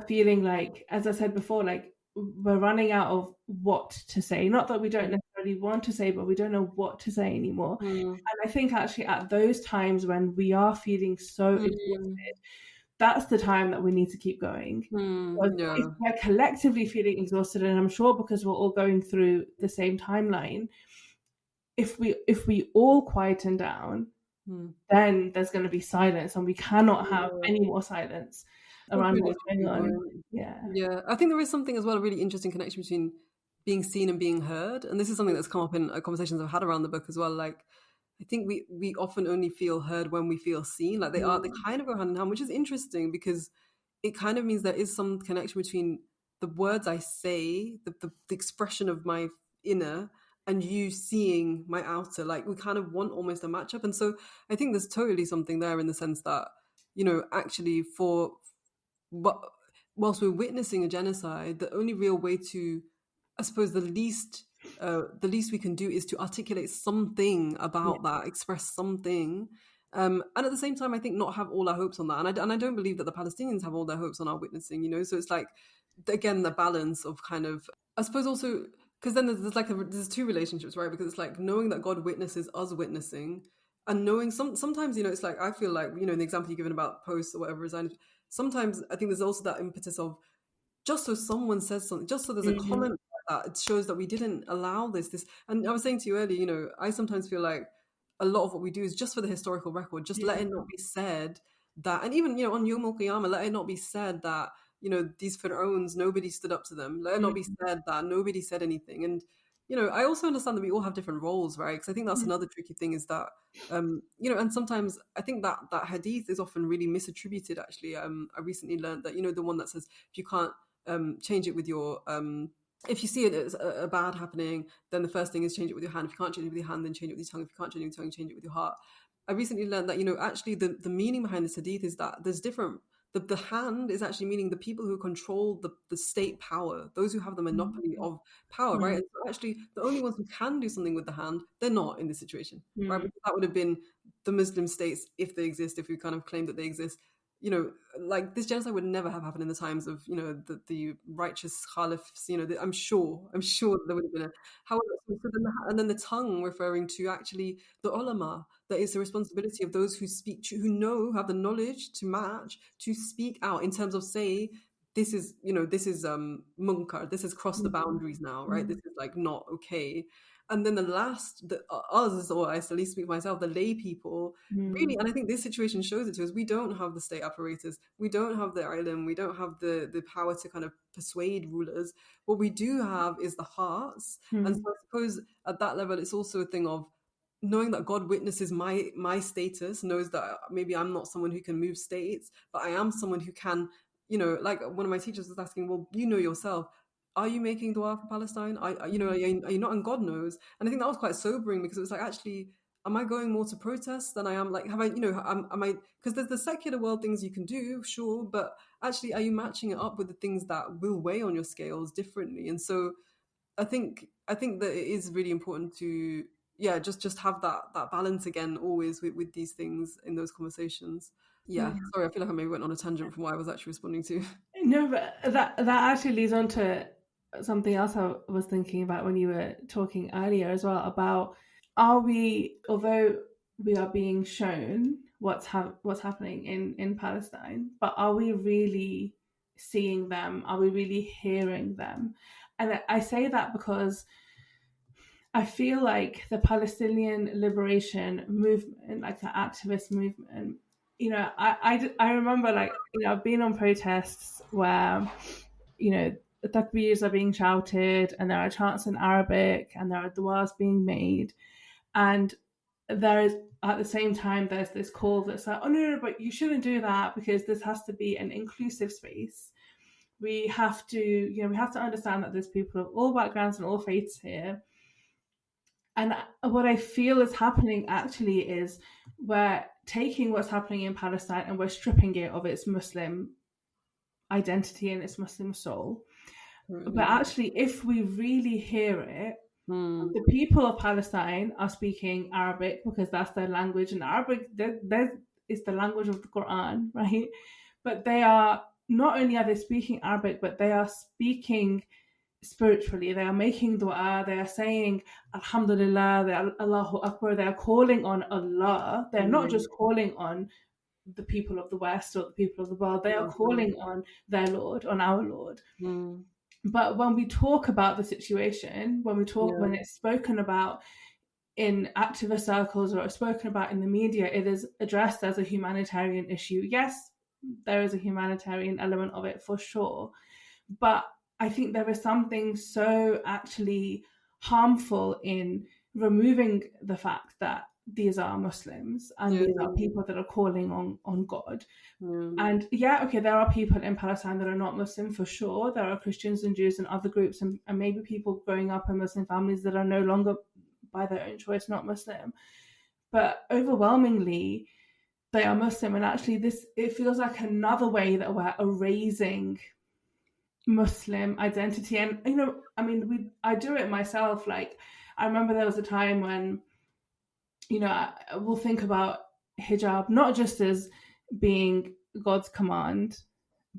feeling like, as I said before, like we're running out of what to say. Not that we don't necessarily want to say, but we don't know what to say anymore. And I think actually at those times when we are feeling so exhausted, that's the time that we need to keep going. If we're collectively feeling exhausted, and I'm sure because we're all going through the same timeline, if we all quieten down, then there's going to be silence, and we cannot have any more silence around what's going on. Yeah, I think there is something as well, a really interesting connection between being seen and being heard, and this is something that's come up in conversations I've had around the book as well. Like, I think we often only feel heard when we feel seen. Like they kind of go hand in hand, which is interesting because it kind of means there is some connection between the words I say, the expression of my inner, and you seeing my outer. Like, we kind of want almost a matchup. And so I think there's totally something there in the sense that, actually whilst we're witnessing a genocide, the only real way to, I suppose, the least we can do is to articulate something about that, express something. And at the same time, I think not have all our hopes on that. And I don't believe that the Palestinians have all their hopes on our witnessing, So it's like, again, the balance of kind of, I suppose also, because then there's two relationships, right? Because it's like knowing that God witnesses us witnessing, and knowing sometimes, it's like, I feel like, in the example you've given about posts or whatever, sometimes I think there's also that impetus of, just so someone says something, just so there's a comment like that, it shows that we didn't allow this. And I was saying to you earlier, I sometimes feel like a lot of what we do is just for the historical record, just let it not be said that, and even, on Yom Al-Qiyamah, let it not be said that, these Pharaohs, nobody stood up to them. Let it not be said that nobody said anything. And, I also understand that we all have different roles, right? Because I think that's another tricky thing is that, and sometimes I think that hadith is often really misattributed, actually. I recently learned that, the one that says, if you can't change it with your, if you see it as a bad happening, then the first thing is change it with your hand. If you can't change it with your hand, then change it with your tongue. If you can't change it with your tongue, change it with your heart. I recently learned that, actually the meaning behind this hadith is that there's different. The hand is actually meaning the people who control the state power, those who have the monopoly of power, right? Mm. And so actually, the only ones who can do something with the hand, they're not in this situation, right? Mm. Because that would have been the Muslim states, if they exist, if we kind of claim that they exist. Like this genocide would never have happened in the times of, the righteous caliphs. I'm sure there would have been a. However, and then the tongue referring to actually the ulama, that is the responsibility of those who speak, who have the knowledge to match, to speak out in terms of, say, this is munkar, this has crossed the boundaries now, right? This is like not okay. And then us, or I at least speak for myself, the lay people, really, and I think this situation shows it to us, we don't have the state apparatus, we don't have the ilm, we don't have the power to kind of persuade rulers. What we do have is the hearts. And so I suppose at that level, it's also a thing of knowing that God witnesses my status, knows that maybe I'm not someone who can move states, but I am someone who can, like one of my teachers was asking, well, yourself, are you making dua for Palestine? Are you not? And God knows. And I think that was quite sobering, because it was like, actually, am I going more to protest than I am, like, have I, am I, because there's the secular world things you can do, sure, but actually, are you matching it up with the things that will weigh on your scales differently? And so I think that it is really important to, just have that balance again, always with these things in those conversations. Yeah, sorry, I feel like I maybe went on a tangent from what I was actually responding to. No, but that actually leads on to something else I was thinking about when you were talking earlier as well, about, although we are being shown what's happening in Palestine, but are we really seeing them? Are we really hearing them? And I say that because I feel like the Palestinian liberation movement, like the activist movement, I remember, like, I've been on protests where, takbirs are being shouted and there are chants in Arabic and there are du'as being made. And there is, at the same time, there's this call that's like, oh, no, but you shouldn't do that, because this has to be an inclusive space. We have to understand that there's people of all backgrounds and all faiths here. And what I feel is happening actually is we're taking what's happening in Palestine and we're stripping it of its Muslim identity and its Muslim soul. But actually, if we really hear it, the people of Palestine are speaking Arabic because that's their language, and Arabic is the language of the Quran, right? But they are, not only are they speaking Arabic, but they are speaking spiritually. They are making dua, they are saying Alhamdulillah, they are Allahu Akbar, they are calling on Allah. They're not just calling on the people of the West or the people of the world, they are calling on their Lord, on our Lord. But when we talk about the situation, when it's spoken about in activist circles or spoken about in the media, it is addressed as a humanitarian issue. Yes, there is a humanitarian element of it for sure, but I think there is something so actually harmful in removing the fact that these are Muslims and these are people that are calling on God. And there are people in Palestine that are not Muslim, for sure. There are Christians and Jews and other groups, and maybe people growing up in Muslim families that are no longer, by their own choice, not Muslim. But overwhelmingly, they are Muslim. And actually, it feels like another way that we're erasing Muslim identity. And I do it myself. Like, I remember there was a time when we'll think about hijab not just as being God's command,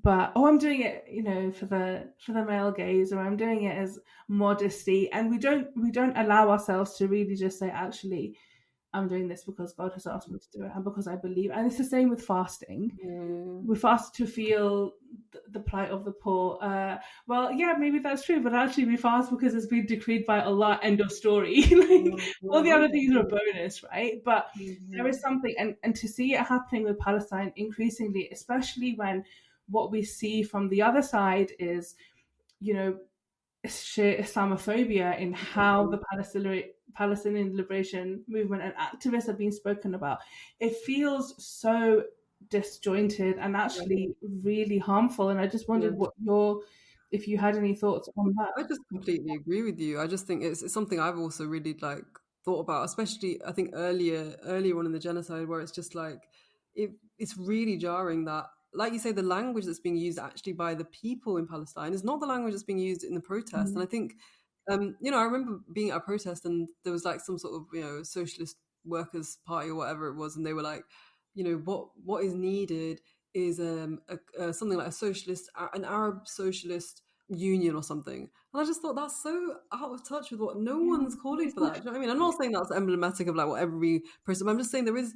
but I'm doing it for the male gaze, or I'm doing it as modesty, and we don't allow ourselves to really just say, actually, I'm doing this because God has asked me to do it and because I believe. And it's the same with fasting. We fast to feel the plight of the poor. Maybe that's true, but actually we fast because it's been decreed by Allah, end of story. All the other things are a bonus, right? But there is something, and to see it happening with Palestine increasingly, especially when what we see from the other side is, sheer Islamophobia in how the Palestinian liberation movement and activists have been spoken about. It feels so disjointed and actually really harmful. And I just wondered if you had any thoughts on that. I just completely agree with you. I just think it's something I've also really thought about, especially I think earlier on in the genocide, where it's just like it's really jarring that, like you say, the language that's being used actually by the people in Palestine is not the language that's being used in the protest. And I think, I remember being at a protest and there was like some sort of, socialist workers party or whatever it was, and they were like, what is needed is something like an Arab socialist union or something. And I just thought that's so out of touch with what no one's calling for that. Do you know what I mean? I'm not saying that's emblematic of like what every person, but I'm just saying there is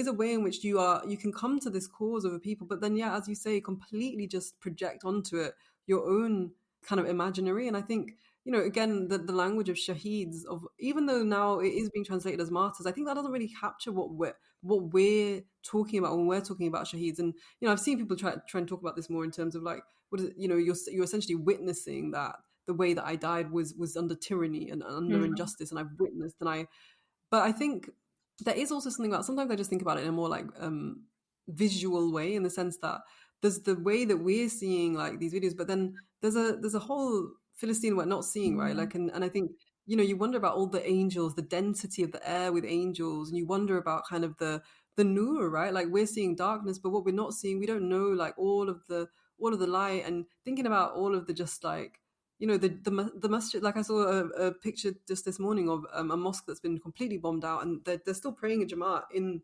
a way in which you can come to this cause of a people, but then as you say, completely just project onto it your own kind of imaginary. And I think, again, the language of shaheeds, of even though now it is being translated as martyrs, I think that doesn't really capture what we're talking about when we're talking about shaheeds. And I've seen people try and talk about this more in terms of like, what is it, you're essentially witnessing that the way that I died was under tyranny and under injustice, and I've witnessed, but I think there is also something about, sometimes I just think about it in a more like visual way, in the sense that there's the way that we're seeing like these videos, but then there's a whole Philistine we're not seeing, right? Like, and I think, you wonder about all the angels, the density of the air with angels, and you wonder about kind of the nur, right? Like, we're seeing darkness, but what we're not seeing, we don't know like all of the light, and thinking about all of the just like, the masjid. Like, I saw a picture just this morning of a mosque that's been completely bombed out, and they're still praying in Jamaat in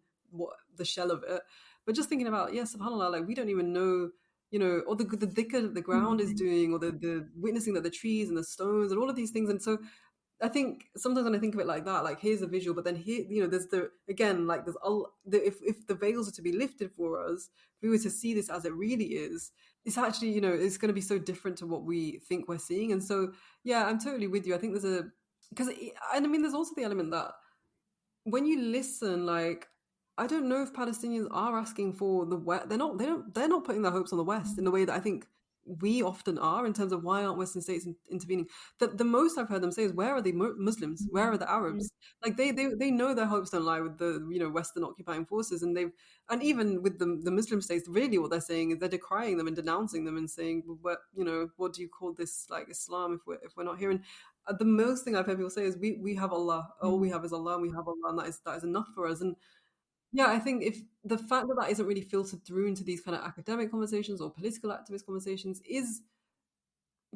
the shell of it. But just thinking about, subhanAllah, like, we don't even know, or the dhikr that the ground is doing, or the witnessing that the trees and the stones and all of these things. And so I think sometimes when I think of it like that, like, here's a visual, but then here, there's if the veils are to be lifted for us, if we were to see this as it really is, it's actually, it's going to be so different to what we think we're seeing. And so, I'm totally with you. I think there's also the element that when you listen, like, I don't know if Palestinians are asking for the West. They're not putting their hopes on the West in the way that I think we often are, in terms of why aren't Western states intervening. The most I've heard them say is, where are the Muslims? Where are the Arabs? Like, they know their hopes don't lie with the Western occupying forces, and even with the Muslim states, really what they're saying is they're decrying them and denouncing them and saying, well, what do you call this, like, Islam, if we're not here? And the most thing I've heard people say is, we have Allah, all we have is Allah, and we have Allah, and that is enough for us. And I think if the fact that isn't really filtered through into these kind of academic conversations or political activist conversations is,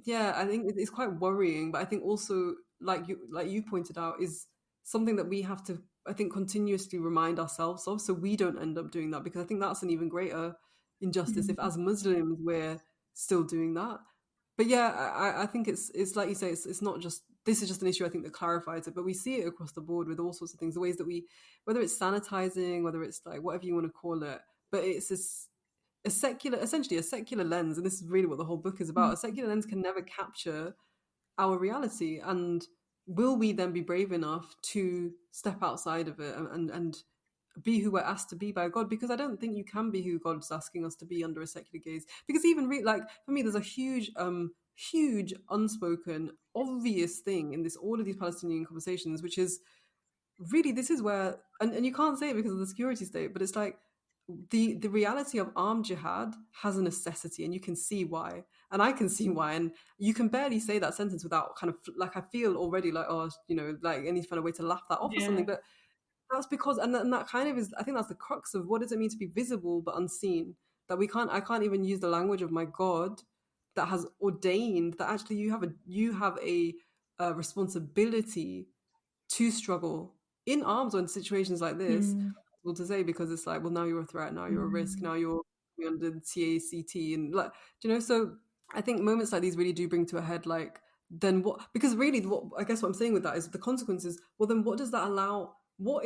I think it's quite worrying. But I think also, like you pointed out, is something that we have to, I think, continuously remind ourselves of, so we don't end up doing that, because I think that's an even greater injustice if, as Muslims, we're still doing that. But I think it's like you say, it's not just, this is just an issue, I think, that clarifies it, but we see it across the board with all sorts of things, the ways that whether it's sanitizing, whether it's like whatever you want to call it, but it's essentially a secular lens, and this is really what the whole book is about. A secular lens can never capture our reality, and will we then be brave enough to step outside of it and be who we're asked to be by God? Because I don't think you can be who God's asking us to be under a secular gaze. Because even like, for me, there's a huge unspoken obvious thing in all of these Palestinian conversations, which is really, this is where, and you can't say it because of the security state, but it's like the reality of armed jihad has a necessity, and you can see why, and I can see why, and you can barely say that sentence without kind of like, I feel already like, like any kind of way to laugh that off or something. But that's because, and that kind of is, I think that's the crux of what does it mean to be visible but unseen. That I can't even use the language of my God that has ordained that actually you have a responsibility to struggle in arms or in situations like this. Well, to say, because it's like, well, now you're a threat, now you're a risk, now you're under the TACT, and like, so I think moments like these really do bring to a head, like, then what? Because really, I guess what I'm saying with that is the consequences. Well, then what does that allow? What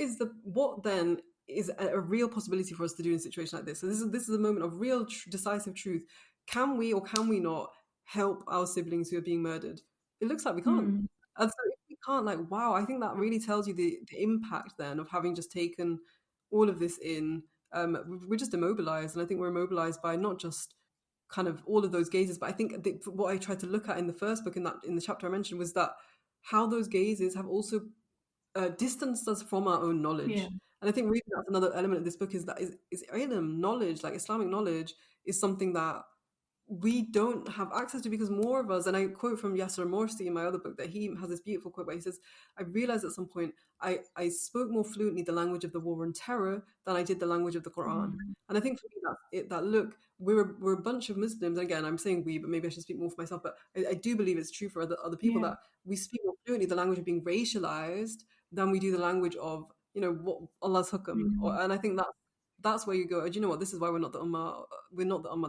then is a real possibility for us to do in a situation like this? So this is a moment of real decisive truth. Can we or can we not help our siblings who are being murdered? It looks like we can't. And so if we can't, like, wow, I think that really tells you the impact then of having just taken all of this in. We're just immobilized, and I think we're immobilized by not just kind of all of those gazes, but I think what I tried to look at in the first book, in the chapter I mentioned, was that how those gazes have also distanced us from our own knowledge. And I think really that's another element of this book, is that is ilm, knowledge, like Islamic knowledge, is something that we don't have access to, because more of us, and I quote from Yasser Morsi in my other book, that he has this beautiful quote where he says, I realized at some point I spoke more fluently the language of the war on terror than I did the language of the Quran. And I think for me that look, we're a bunch of Muslims, and again I'm saying we, but maybe I should speak more for myself, but I do believe it's true for other people that we speak more fluently the language of being racialized than we do the language of, you know, what Allah's hukam. And I think that's where you go, do you know what, this is why we're not the ummah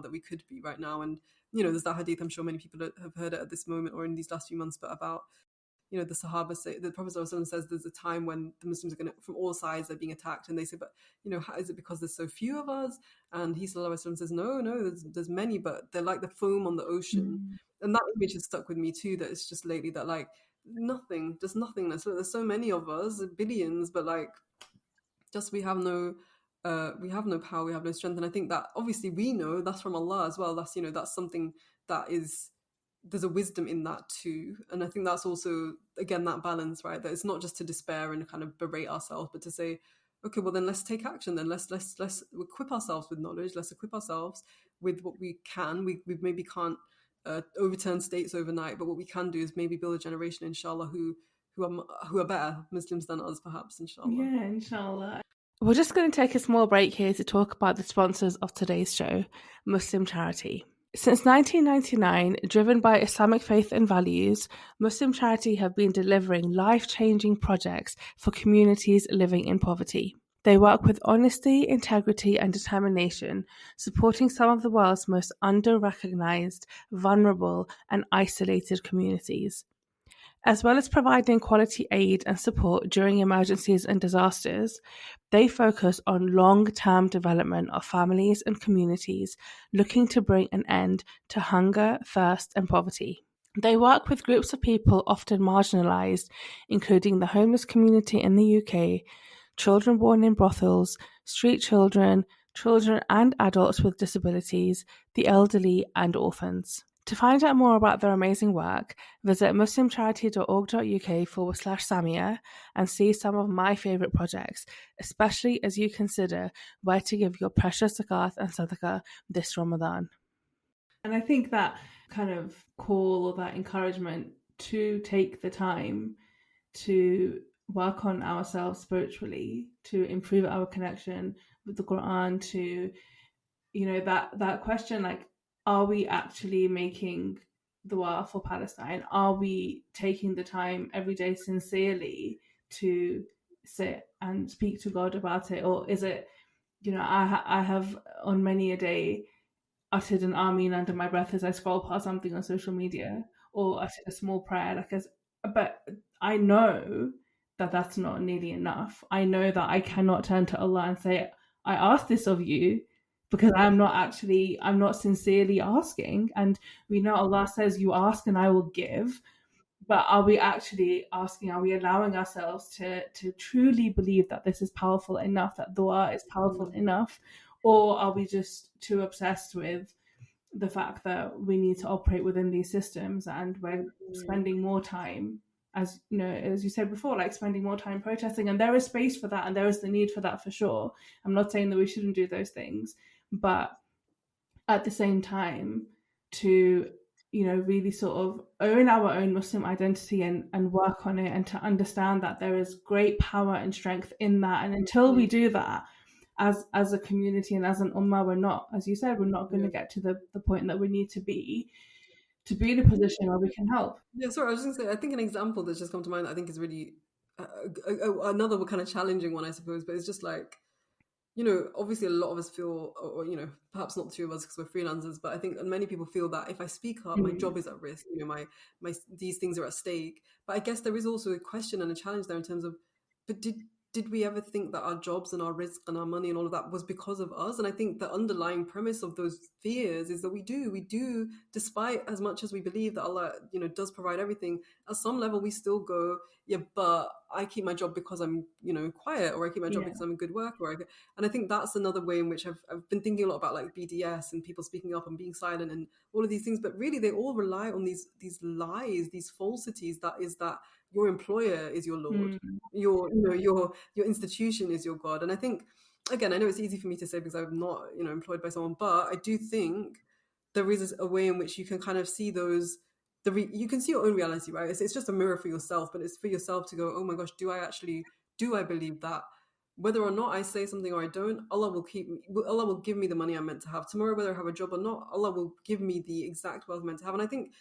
that we could be right now. And you know, there's that hadith, I'm sure many people have heard it at this moment or in these last few months, but about, you know, the Sahaba say, the Prophet ﷺ says there's a time when the Muslims are going to, from all sides, they're being attacked, and they say, but you know, is it because there's so few of us? And he ﷺ says, no, there's many, but they're like the foam on the ocean. And that image has stuck with me too, that it's just lately that like nothing, just nothingness. Look, there's so many of us, billions, but like just we have no power, we have no strength. And I think that obviously we know that's from Allah as well. That's, you know, that's something that is, there's a wisdom in that too. And I think that's also, again, that balance, right? That it's not just to despair and kind of berate ourselves, but to say, okay, well then let's take action. Then let's equip ourselves with knowledge. Let's equip ourselves with what we can. We maybe can't overturn states overnight, but what we can do is maybe build a generation, inshallah, who are better Muslims than us, perhaps, inshallah. Yeah, inshallah. We're just going to take a small break here to talk about the sponsors of today's show, Muslim Charity. Since 1999, driven by Islamic faith and values, Muslim Charity have been delivering life-changing projects for communities living in poverty. They work with honesty, integrity, and determination, supporting some of the world's most under-recognized, vulnerable, and isolated communities. As well as providing quality aid and support during emergencies and disasters, they focus on long-term development of families and communities looking to bring an end to hunger, thirst, and poverty. They work with groups of people often marginalised, including the homeless community in the UK, children born in brothels, street children, children and adults with disabilities, the elderly, and orphans. To find out more about their amazing work, visit muslimcharity.org.uk/Samia and see some of my favourite projects, especially as you consider where to give your precious zakat and sadaqah this Ramadan. And I think that kind of call or that encouragement to take the time to work on ourselves spiritually, to improve our connection with the Quran, to, you know, that question, like, are we actually making dua for Palestine? Are we taking the time every day sincerely to sit and speak to God about it? Or is it, you know, I have on many a day uttered an Ameen under my breath as I scroll past something on social media, or uttered a small prayer, but I know that that's not nearly enough. I know that I cannot turn to Allah and say, I ask this of you, because I'm not sincerely asking. And we know Allah says, you ask and I will give. But are we actually asking? Are we allowing ourselves to truly believe that this is powerful enough, that dua is powerful enough? Or are we just too obsessed with the fact that we need to operate within these systems, and we're spending more time, as you know, as you said before, like spending more time protesting? And there is space for that, and there is the need for that for sure. I'm not saying that we shouldn't do those things, but at the same time, to, you know, really sort of own our own Muslim identity and work on it, and to understand that there is great power and strength in that. And until we do that, as a community and as an ummah, we're not, as you said, we're not going to get to the point that we need to be in a position where we can help. Yeah, sorry, I was just going to say, I think an example that's just come to mind that I think is really another kind of challenging one, I suppose, but it's just like, you know, obviously a lot of us feel, or you know, perhaps not the two of us because we're freelancers, but I think many people feel that if I speak up, my job is at risk. You know, my these things are at stake. But I guess there is also a question and a challenge there in terms of, but did we ever think that our jobs and our risk and our money and all of that was because of us? And I think the underlying premise of those fears is that we do, despite as much as we believe that Allah, you know, does provide everything, at some level we still go, yeah, but I keep my job because I'm, you know, quiet, or I keep my job because I'm a good worker. And I think that's another way in which I've been thinking a lot about, like BDS and people speaking up and being silent and all of these things. But really they all rely on these lies, these falsities, that is that your employer is your Lord, your institution is your God. And I think, again, I know it's easy for me to say because I'm not, you know, employed by someone, but I do think there is a way in which you can kind of see those, you can see your own reality, right? It's just a mirror for yourself, but it's for yourself to go, oh my gosh, do I believe that? Whether or not I say something or I don't, Allah will give me the money I'm meant to have tomorrow, whether I have a job or not. Allah will give me the exact wealth I'm meant to have. And I think,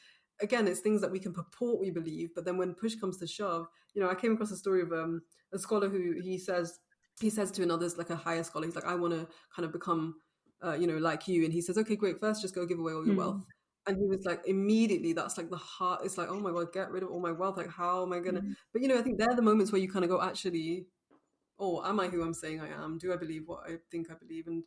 again, it's things that we can purport we believe, but then when push comes to shove, I came across a story of a scholar who he says to another, like a higher scholar, he's like, I want to kind of become, like you. And he says, okay, great, first just go give away all your wealth. And he was like, immediately, that's like the heart. It's like, oh my God, get rid of all my wealth. Like, how am I going to? But, I think they're the moments where you kind of go, actually, oh, am I who I'm saying I am? Do I believe what I think I believe? And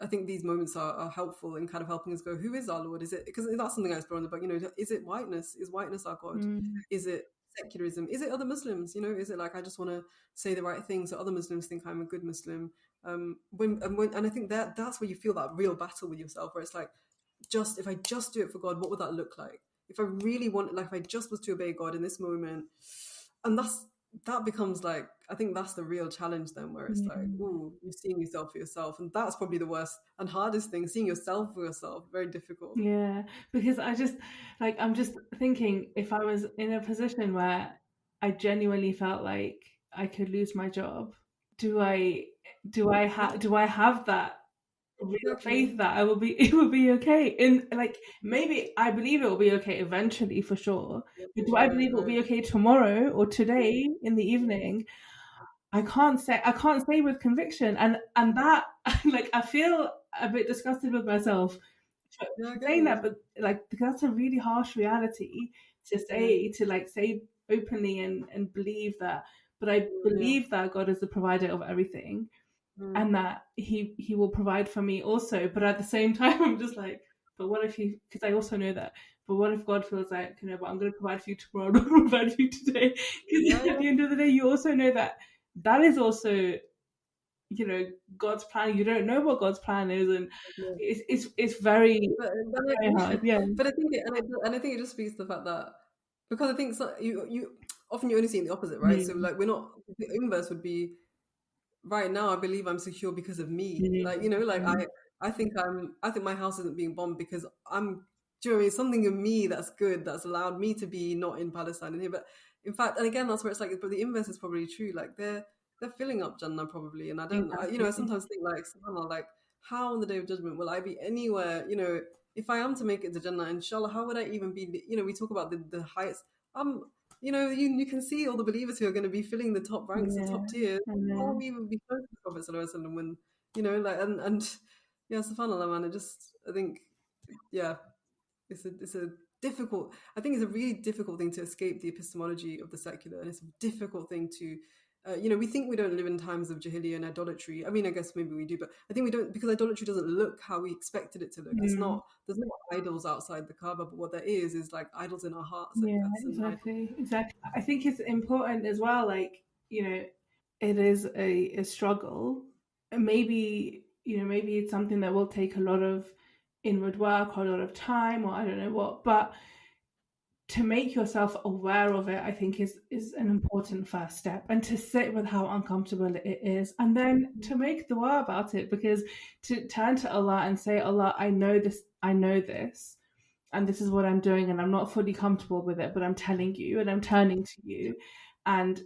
I think these moments are helpful in kind of helping us go, who is our Lord? Is it, because that's something I was brought on the book, is it whiteness? Is whiteness our God? Is it secularism? Is it other Muslims? Is it like, I just want to say the right thing so other Muslims think I'm a good Muslim? And I think that's where you feel that real battle with yourself, where it's like, if I just do it for God, what would that look like? If I really want, like, if I just was to obey God in this moment, and that becomes like, I think that's the real challenge then, where it's like, ooh, you're seeing yourself for yourself, and that's probably the worst and hardest thing, seeing yourself for yourself. Very difficult. Yeah, because I'm just thinking, if I was in a position where I genuinely felt like I could lose my job, do I have that real faith that it will be okay? In like, maybe I believe it will be okay eventually, for sure. But do I believe it will be okay tomorrow or today in the evening? I can't say with conviction, and that like, I feel a bit disgusted with myself for saying that, but like, because that's a really harsh reality to say openly and believe that. But I believe that God is the provider of everything, and that he will provide for me also. But at the same time, I'm just like, but what if because I also know that, but what if God feels like, but I'm going to provide for you tomorrow, I'm not going to provide for you today? Because at the end of the day, you also know that is also, God's plan. You don't know what God's plan is, and it's very, very hard. Yeah. But I think it just speaks to the fact that, because I think you often, you only see the opposite, right? So like, the inverse would be, right now I believe I'm secure because of me. Like, I think my house isn't being bombed because I'm, do you know what I mean? Something in me that's good, that's allowed me to be not in Palestine and here. But in fact, and again, that's where it's like, but the inverse is probably true. Like, they're filling up Jannah probably. And I don't, I sometimes think, like, SubhanAllah, like, how on the Day of Judgment will I be anywhere, if I am to make it to Jannah, inshallah, how would I even be, we talk about the heights. You can see all the believers who are going to be filling the top ranks, the top tiers. How we would be close to Prophet Sallallahu Alaihi Wasallam when, and yeah, SubhanAllah, man, I think, yeah, it's a difficult, I think it's a really difficult thing to escape the epistemology of the secular, and it's a difficult thing to, we think we don't live in times of jahiliyyah and idolatry. I mean, I guess maybe we do, but I think we don't, because idolatry doesn't look how we expected it to look. It's not, there's no idols outside the Kaaba, but what there is like idols in our hearts. Yeah, exactly. I think it's important as well, like, it is a struggle. And maybe it's something that will take a lot of inward work or a lot of time, or I don't know what, but to make yourself aware of it, I think is an important first step, and to sit with how uncomfortable it is, and then to make dua about it, because to turn to Allah and say, Allah, I know this, and this is what I'm doing, and I'm not fully comfortable with it, but I'm telling you, and I'm turning to you, and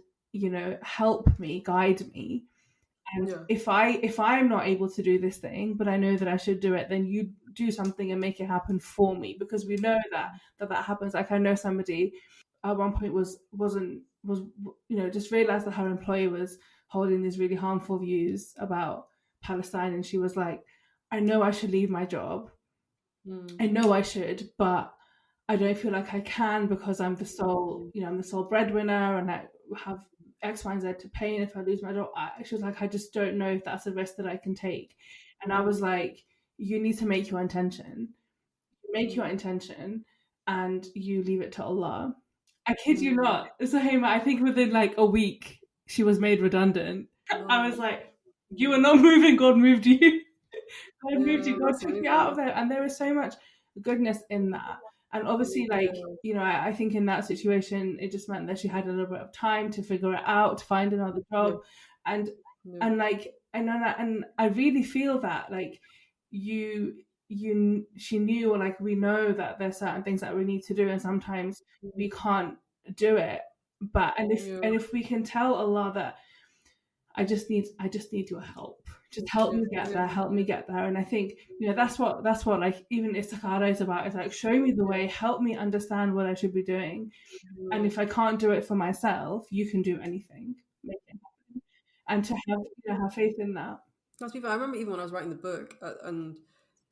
help me, guide me. And if I am not able to do this thing, but I know that I should do it, then you do something and make it happen for me, because we know that happens. Like, I know somebody at one point was just realized that her employer was holding these really harmful views about Palestine, and she was like, I know I should leave my job. I know I should, but I don't feel like I can, because I'm the sole breadwinner, and I have X, Y, and Z to pay, and if I lose my job, she was like, I just don't know if that's a risk that I can take. And I was like, you need to make your intention. And you leave it to Allah. I kid you not. So I think within like a week, she was made redundant. I was like, you were not moving, God moved you. God moved you, God took you out of there. And there is so much goodness in that. And obviously, like, I think in that situation, it just meant that she had a little bit of time to figure it out, to find another job. And I really feel that, like, you she knew, like, we know that there's certain things that we need to do, and sometimes we can't do it. But and if we can tell Allah that I just need your help. Just help me get there, help me get there. And I think, that's what like even istikhara is about. It's like, show me the way, help me understand what I should be doing. And if I can't do it for myself, you can do anything. Make it happen. And to have faith in that. That's people. I remember even when I was writing the book, and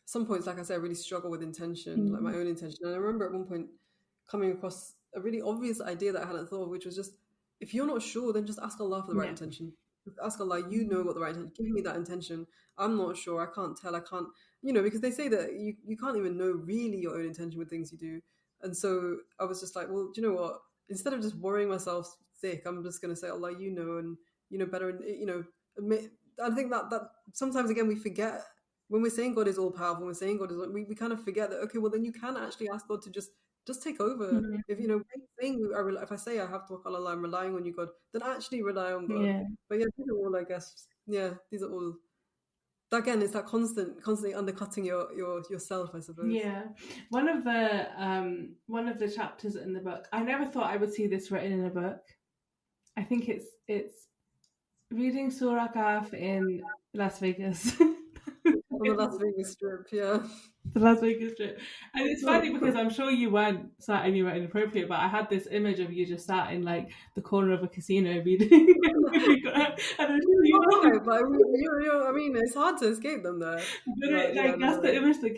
some points, like I said, I really struggle with intention, like my own intention. And I remember at one point coming across a really obvious idea that I hadn't thought of, which was just, if you're not sure, then just ask Allah for the right intention. Ask Allah, you know what the right intention. Give me that intention. I'm not sure. I can't tell. I can't, because they say that you can't even know really your own intention with things you do. And so I was just like, well, do you know what? Instead of just worrying myself sick, I'm just going to say, Allah, you know, and better, and admit. I think that sometimes again we forget when we're saying God is all powerful. When we're saying God is, we kind of forget that. Okay, well then you can actually ask God to just take over. Mm-hmm. If I say I have to Allah, I'm relying on you, God, then actually rely on God. Yeah. But yeah, these are all, I guess. Yeah, these are all. Again, it's that constantly undercutting yourself, I suppose. Yeah, one of the chapters in the book, I never thought I would see this written in a book. I think it's reading Surah Kahf in Las Vegas. On the Las Vegas Strip, yeah. The Las Vegas Strip. And it's funny because I'm sure you weren't sat anywhere inappropriate, but I had this image of you just sat in like the corner of a casino reading. I mean, it's hard to escape them there. That's the image that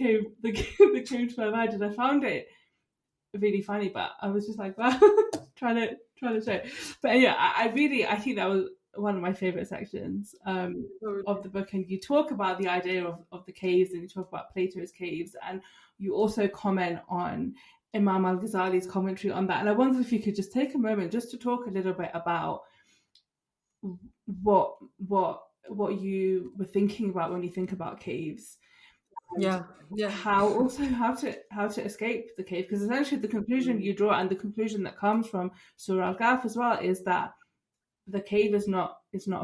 came to my mind, and I found it really funny, but I was just like, well, trying to show. But yeah, I think that was one of my favorite sections of the book. And you talk about the idea of the caves, and you talk about Plato's caves, and you also comment on Imam al-Ghazali's commentary on that. And I wondered if you could just take a moment just to talk a little bit about what you were thinking about when you think about caves. Yeah. How to escape the cave, because essentially the conclusion you draw, and the conclusion that comes from Surah Al-Kahf as well, is that the cave is not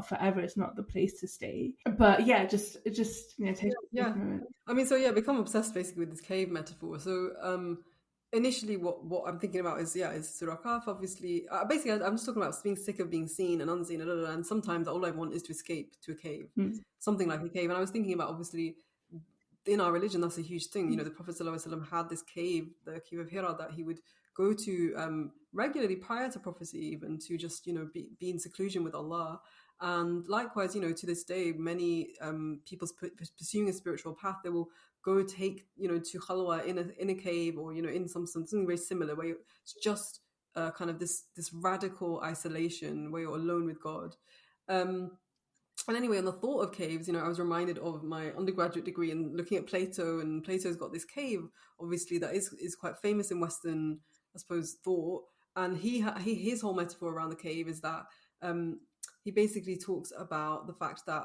forever. It's not the place to stay. But yeah, just take a moment. I mean, so yeah, become obsessed basically with this cave metaphor. So initially, what I'm thinking about is Surah Kahf. Obviously, basically, I'm just talking about being sick of being seen and unseen, and sometimes all I want is to escape to a cave, something like a cave. And I was thinking about, obviously, in our religion, that's a huge thing. The Prophet ﷺ had this cave, the cave of Hira, that he would go to regularly prior to prophecy, even to just be in seclusion with Allah. And likewise, to this day, many people pursuing a spiritual path, they will go take to khalwa in a cave, or in something very similar, where it's just kind of this radical isolation where you're alone with God. And anyway, on the thought of caves, I was reminded of my undergraduate degree and looking at Plato, and Plato's got this cave, obviously, that is quite famous in Western, I suppose, thought. And his whole metaphor around the cave is that he basically talks about the fact that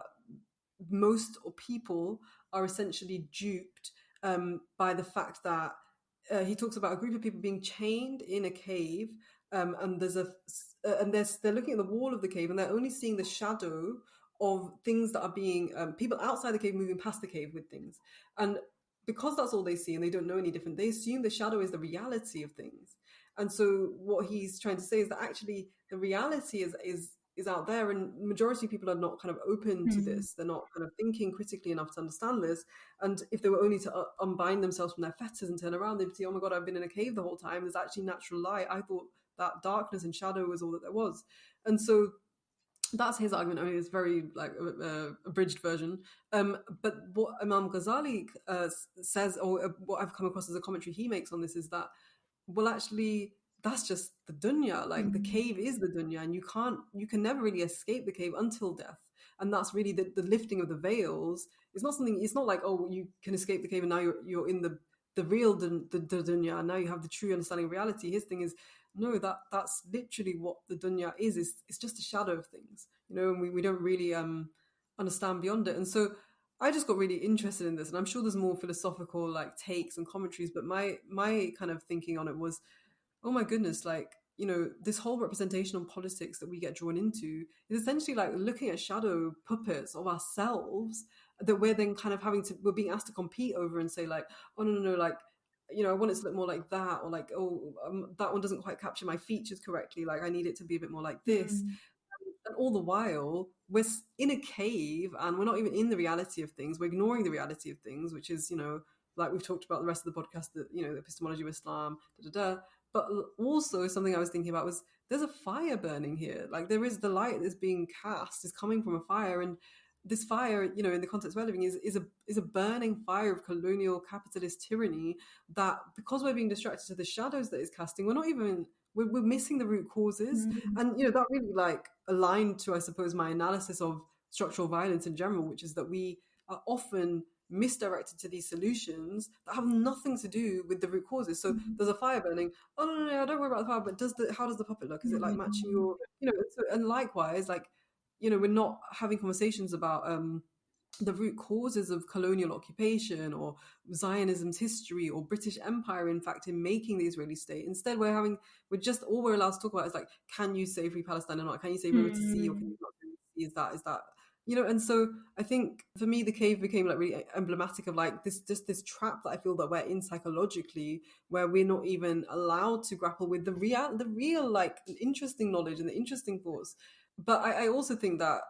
most people are essentially duped by the fact that he talks about a group of people being chained in a cave, and they're looking at the wall of the cave, and they're only seeing the shadow of things that are being people outside the cave moving past the cave with things. And because that's all they see and they don't know any different, they assume the shadow is the reality of things. And so what he's trying to say is that actually the reality is out there, and the majority of people are not kind of open to this. They're not kind of thinking critically enough to understand this. And if they were only to unbind themselves from their fetters and turn around, they'd see, oh my God, I've been in a cave the whole time. There's actually natural light. I thought that darkness and shadow was all that there was. And so that's his argument. I mean, it's very like abridged version. But what Imam Ghazali says, or what I've come across as a commentary he makes on this, is that, well, actually, that's just the dunya. Like the cave is the dunya, and you can never really escape the cave until death. And that's really the lifting of the veils. It's not like, oh, you can escape the cave and now you're in the real the dunya, and now you have the true understanding of reality. His thing is, no, that's literally what the dunya is. It's just a shadow of things, and we don't really understand beyond it. And so I just got really interested in this, and I'm sure there's more philosophical like takes and commentaries, but my kind of thinking on it was, oh my goodness, like, this whole representational politics that we get drawn into is essentially like looking at shadow puppets of ourselves, that we're then kind of we're being asked to compete over and say like, oh no, like, I want it to look more like that, or like, oh, that one doesn't quite capture my features correctly. Like I need it to be a bit more like this. And all the while we're in a cave and we're not even in the reality of things. We're ignoring the reality of things, which is, like we've talked about the rest of the podcast, that, the epistemology of Islam, But also something I was thinking about was there's a fire burning here. Like there is the light that's being cast is coming from a fire. And this fire, in the context we're living is a burning fire of colonial capitalist tyranny that, because we're being distracted to the shadows that is casting, we're missing the root causes. And, that really like aligned to, I suppose, my analysis of structural violence in general, which is that we are often misdirected to these solutions that have nothing to do with the root causes. So there's a fire burning. Oh no, don't worry about the fire. But how does the puppet look? Is it like matching your, and likewise, like, we're not having conversations about the root causes of colonial occupation or Zionism's history or British Empire, in fact, in making the Israeli state. Instead, all we're allowed to talk about is like, can you say free Palestine or not? Can you say river to sea, or can you not say sea? Is that and so I think for me the cave became like really emblematic of like this trap that I feel that we're in psychologically, where we're not even allowed to grapple with the real like interesting knowledge and the interesting thoughts. But I also think that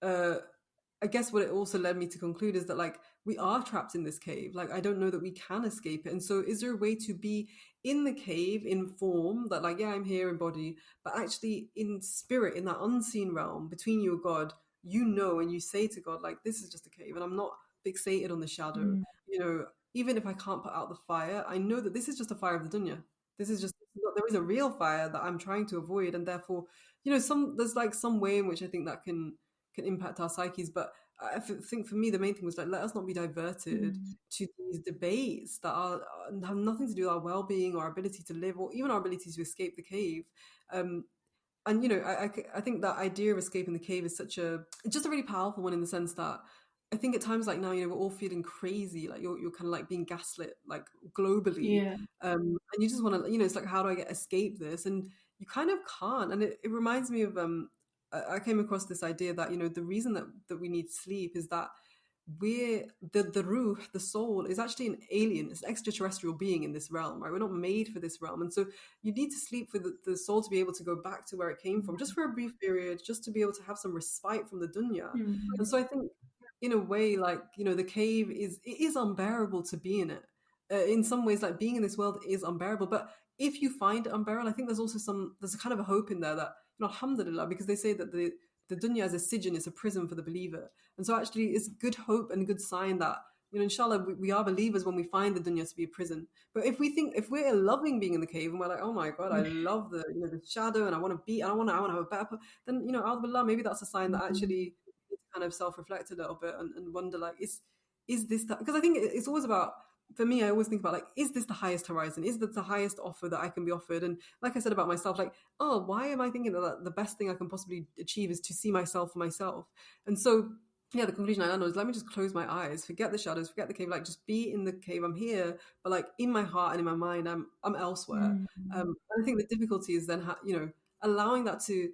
I guess what it also led me to conclude is that like we are trapped in this cave. Like I don't know that we can escape it. And so is there a way to be in the cave in form, that like, yeah, I'm here in body, but actually in spirit, in that unseen realm between you and God, and you say to God, like, this is just a cave and I'm not fixated on the shadow. Even if I can't put out the fire, I know that this is just a fire of the dunya. There is a real fire that I'm trying to avoid. And therefore, there's like some way in which I think that can impact our psyches. But I think for me, the main thing was like, let us not be diverted to these debates that have nothing to do with our well-being or our ability to live, or even our ability to escape the cave. And I think that idea of escaping the cave is just a really powerful one, in the sense that I think at times like now, we're all feeling crazy, like you're kind of like being gaslit like globally, and you just want to, it's like, how do I escape this? And you kind of can't. And it reminds me of I came across this idea that the reason that we need sleep is that we're the ruh, the soul, is actually an alien, it's an extraterrestrial being in this realm, right? We're not made for this realm. And so you need to sleep for the soul to be able to go back to where it came from, just for a brief period, just to be able to have some respite from the dunya. And so I think in a way, like, the cave is unbearable to be in it. In some ways, like, being in this world is unbearable. But if you find it unbearable, I think there's a kind of a hope in there that, alhamdulillah, because they say that the dunya as a sijin is a prison for the believer. And so actually it's good hope and good sign that, inshallah, we are believers when we find the dunya to be a prison. But if we're loving being in the cave and we're like, oh my God, I love the shadow and I want to be, I want to have a better, then, alhamdulillah, maybe that's a sign that actually kind of self-reflect a little bit and wonder, like, is this that? Because I think it's always about, for me, I always think about, like, is this the highest horizon? Is this the highest offer that I can be offered? And like I said about myself, like, oh, why am I thinking that the best thing I can possibly achieve is to see myself for myself? And so, yeah, the conclusion I landed was, let me just close my eyes, forget the shadows, forget the cave, like, just be in the cave. I'm here, but like in my heart and in my mind, I'm elsewhere. And I think the difficulty is then, allowing that to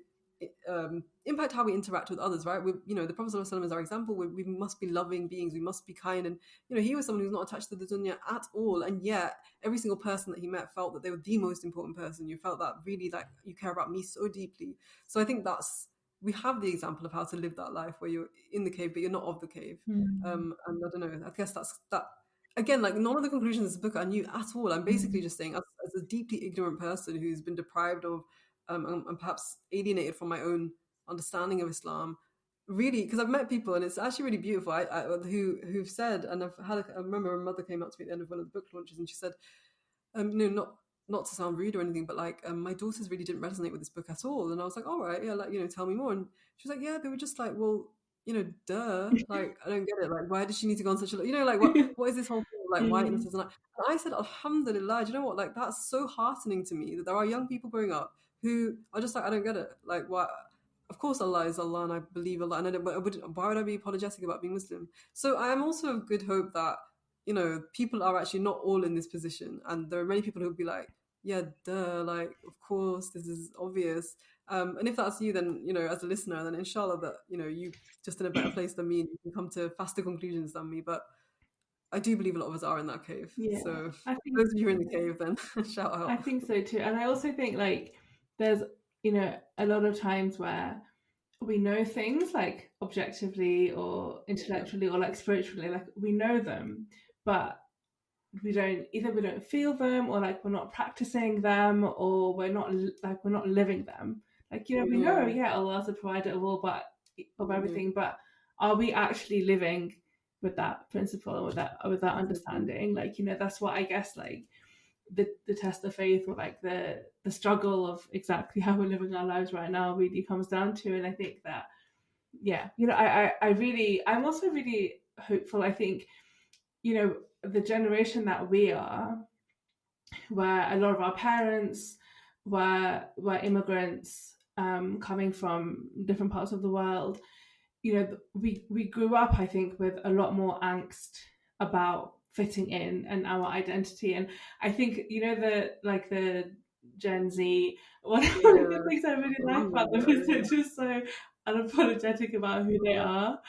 impact how we interact with others, right? The Prophet ﷺ is our example. We must be loving beings. We must be kind. And, he was someone who's not attached to the dunya at all. And yet every single person that he met felt that they were the most important person. You felt that really, like, you care about me so deeply. So I think we have the example of how to live that life where you're in the cave, but you're not of the cave. And I don't know, I guess that's that. Again, like, none of the conclusions of this book are new at all. I'm basically just saying, as a deeply ignorant person who's been deprived of and perhaps alienated from my own understanding of Islam, really, because I've met people and it's actually really beautiful, who've said, and I remember a mother came up to me at the end of one of the book launches and she said, not to sound rude or anything, but like, my daughters really didn't resonate with this book at all. And I was like, all right, yeah, like, tell me more. And she was like, yeah, they were just like, well, duh, like, I don't get it. Like, why did she need to go on such a, like, what is this whole thing of, like, whiteness? And I said, alhamdulillah, do you know what? Like, that's so heartening to me that there are young people growing up who are just like, I don't get it. Like, what? Of course Allah is Allah and I believe Allah, and why would I be apologetic about being Muslim? So I am also of good hope that, people are actually not all in this position, and there are many people who would be like, yeah, duh, like, of course, this is obvious. And if that's you, then, as a listener, then inshallah that, you just in a better place than me, and you can come to faster conclusions than me. But I do believe a lot of us are in that cave. Yeah, So I think those of you who are in the cave, then shout out. I think so too. And I also think like there's, a lot of times where we know things like objectively or intellectually or like spiritually, like we know them, but we don't feel them, or like we're not practicing them, or we're not living them. Like, we know, Allah's the provider of all, but of everything, but are we actually living with that principle and with that understanding? Like, that's what I guess like the test of faith, or like the struggle of exactly how we're living our lives right now really comes down to. And I think that I'm also really hopeful. I think the generation that we are, where a lot of our parents were immigrants, coming from different parts of the world, we grew up, I think, with a lot more angst about fitting in and our identity. And I think the Gen Z, one of the things I really like about them is they're just so unapologetic about who they are.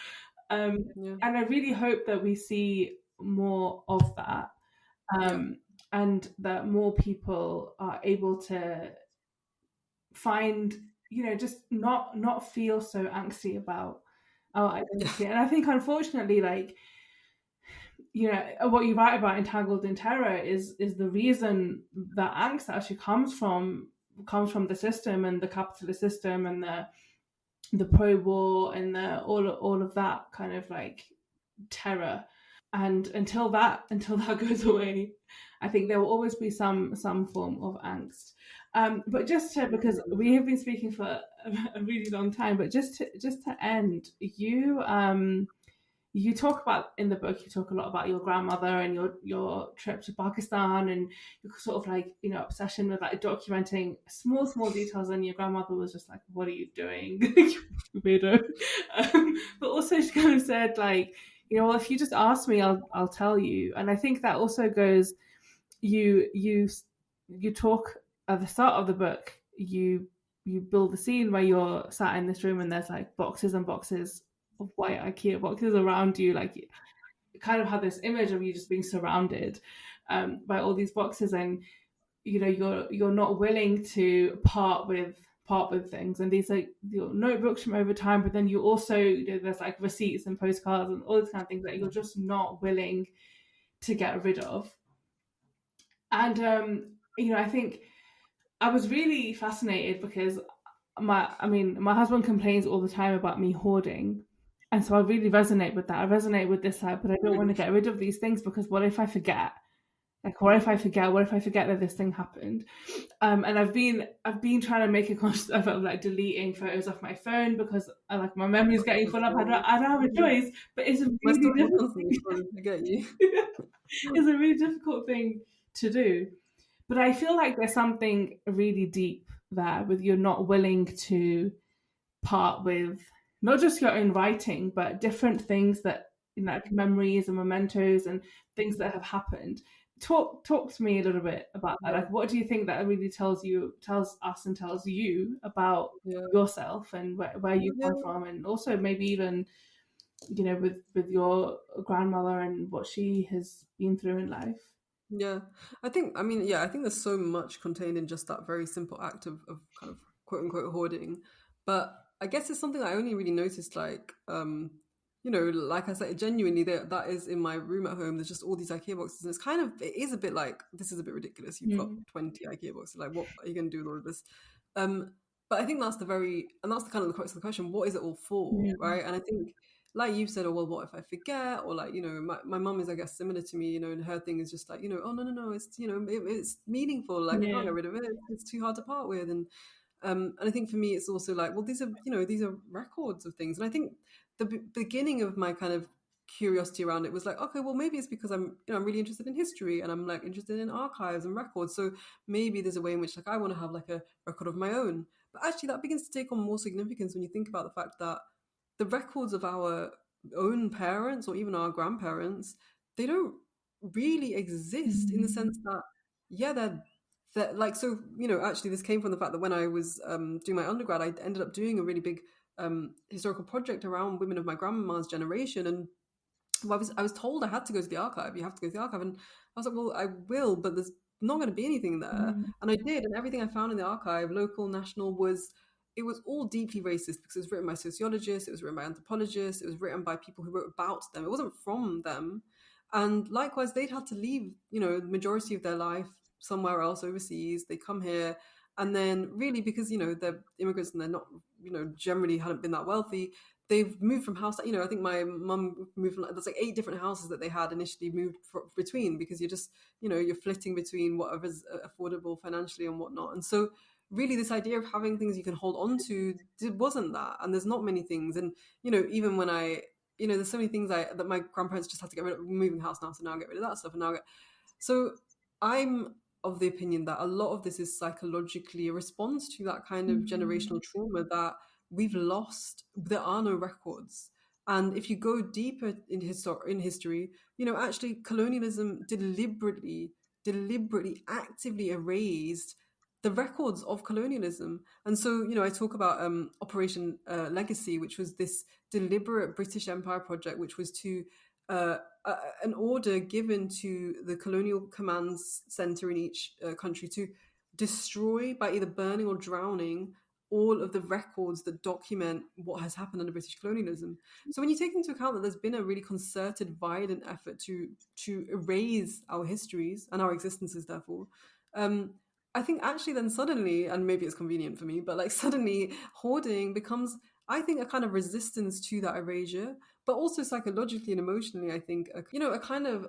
And I really hope that we see more of that, and that more people are able to find, just not feel so angsty about our identity. And I think, unfortunately, like, what you write about Entangled in Terror is the reason that angst actually comes from the system, and the capitalist system, and the pro-war, and all of that kind of like terror. And until that goes away, I think there will always be some form of angst. But because we have been speaking for a really long time, but just to end, you talk about, in the book, you talk a lot about your grandmother and your trip to Pakistan, and your sort of like, obsession with like documenting small details. And your grandmother was just like, what are you doing? Weirdo. But also she kind of said like, well, if you just ask me, I'll tell you. And I think that also goes, you talk at the start of the book, you build the scene where you're sat in this room and there's like boxes and boxes of white IKEA boxes around you. Like, you kind of have this image of you just being surrounded by all these boxes, and you're not willing to part with things. And these are your notebooks from over time, but then you also, there's like receipts and postcards and all these kind of things that you're just not willing to get rid of. And I think I was really fascinated because my husband complains all the time about me hoarding, and so I really resonate with that. I resonate with this side, but I don't want to get rid of these things, because what if I forget? Like, what if I forget that this thing happened? And I've been trying to make a conscious effort of like deleting photos off my phone, because like my memory's getting full up. I don't have a choice, but it's a really difficult thing. It's a really difficult thing to do. But I feel like there's something really deep there with you're not willing to part with not just your own writing, but different things that, like memories and mementos and things that have happened. Talk to me a little bit about that. Like, what do you think that really tells us and tells you about yourself and where you come from, and also maybe even with your grandmother and what she has been through in life? I think there's so much contained in just that very simple act of kind of quote unquote hoarding. But I guess it's something I only really noticed, like like I said, genuinely, that is in my room at home. There's just all these IKEA boxes, and it is a bit like, this is a bit ridiculous. You've got 20 IKEA boxes. Like, what are you going to do with all of this? But I think that's the kind of the crux of the question. What is it all for, right? And I think, like you said, well, what if I forget? Or like, my mum is, I guess, similar to me, and her thing is just like, oh, no, it's, it's meaningful. Like, I can't get rid of it. It's too hard to part with. And I think for me, it's also like, well, these are records of things. And I think the beginning of my kind of curiosity around it was like, okay, well, maybe it's because I'm really interested in history, and I'm like interested in archives and records. So maybe there's a way in which like I want to have like a record of my own. But actually that begins to take on more significance when you think about the fact that the records of our own parents or even our grandparents, they don't really exist in the sense that, they're that, like, so, actually this came from the fact that when I was doing my undergrad, I ended up doing a really big historical project around women of my grandma's generation. And I was told I had to go to the archive. You have to go to the archive. And I was like, well, I will, but there's not going to be anything there. Mm. And I did. And everything I found in the archive, local, national, it was all deeply racist, because it was written by sociologists, it was written by anthropologists, it was written by people who wrote about them. It wasn't from them. And likewise, they'd had to leave, the majority of their life somewhere else overseas. They come here. And then really, because, they're immigrants and they're not, generally hadn't been that wealthy, they've moved from house. I think my mum moved from, there's like 8 different houses that they had initially moved between, because you're just, you're flitting between whatever's affordable financially and whatnot. And so really this idea of having things you can hold on to, it wasn't that. And there's not many things. And, even when there's so many things that my grandparents just had to get rid of. We're moving house now, so now I get rid of that stuff. So I'm of the opinion that a lot of this is psychologically a response to that kind of generational trauma that we've lost. There are no records. And if you go deeper in history, actually colonialism deliberately, actively erased the records of colonialism. And so, I talk about Operation Legacy, which was this deliberate British Empire project, which was to an order given to the colonial command center in each country to destroy, by either burning or drowning, all of the records that document what has happened under British colonialism. So when you take into account that there's been a really concerted, violent effort to erase our histories and our existences, therefore, I think actually then suddenly, and maybe it's convenient for me, but like suddenly hoarding becomes, I think, a kind of resistance to that erasure, but also psychologically and emotionally, I think, a kind of,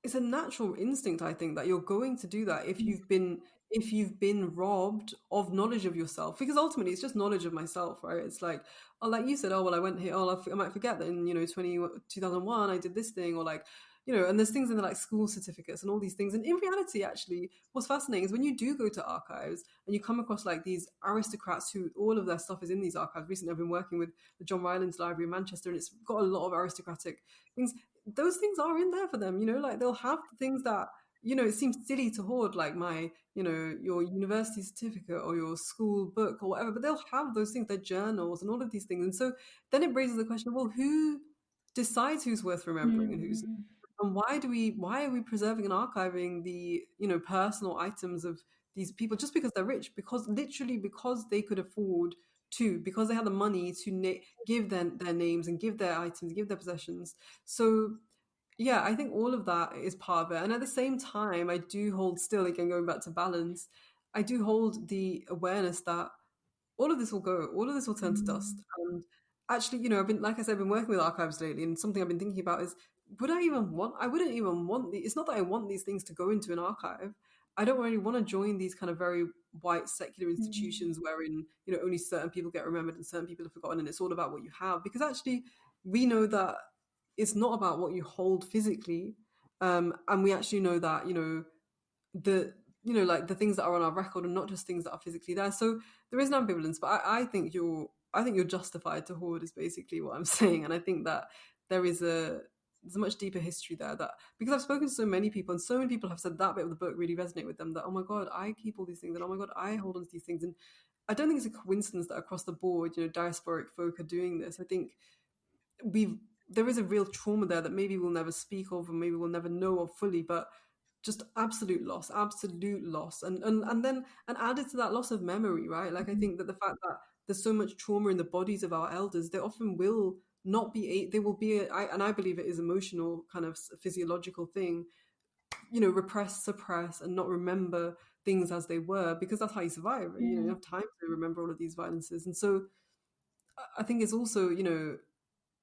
it's a natural instinct, I think, that you're going to do that if you've been robbed of knowledge of yourself, because ultimately it's just knowledge of myself, right? It's like, oh, like you said, oh, well, I went here, oh, I might forget that in 2001 I did this thing, or like, and there's things in the like school certificates and all these things. And in reality, actually, what's fascinating is when you do go to archives and you come across like these aristocrats who all of their stuff is in these archives. Recently I've been working with the John Rylands Library in Manchester, and it's got a lot of aristocratic things. Those things are in there for them, like they'll have the things that, it seems silly to hoard, like your university certificate or your school book or whatever, but they'll have those things, their journals and all of these things. And so then it raises the question, well, who decides who's worth remembering and who's, and why are we preserving and archiving the, personal items of these people just because they're rich? Because literally, because they could afford to, because they had the money to give their names and give their items, give their possessions. So yeah, I think all of that is part of it. And at the same time, I do hold still, again, going back to balance, I do hold the awareness that all of this will go, all of this will turn to dust. And actually, I've been, like I said, I've been working with archives lately, and something I've been thinking about is, I wouldn't even want it's not that I want these things to go into an archive. I don't really want to join these kind of very white secular institutions wherein, only certain people get remembered and certain people are forgotten, and it's all about what you have. Because actually, we know that it's not about what you hold physically. And we actually know that, like the things that are on our record are not just things that are physically there. So there is an ambivalence, but I think you're justified to hoard, is basically what I'm saying. And I think that there's a much deeper history there, that because I've spoken to so many people, and so many people have said that bit of the book really resonate with them, that, oh my God, I keep all these things, and oh my God, I hold on to these things. And I don't think it's a coincidence that across the board, diasporic folk are doing this. I think there is a real trauma there that maybe we'll never speak of, and maybe we'll never know of fully, but just absolute loss. And then added to that, loss of memory, right? Like, I think that the fact that there's so much trauma in the bodies of our elders, they often will not be, they will be, and I believe it is emotional, kind of physiological thing, repress, suppress, and not remember things as they were, because that's how you survive. You don't have time to remember all of these violences. And so I think it's also,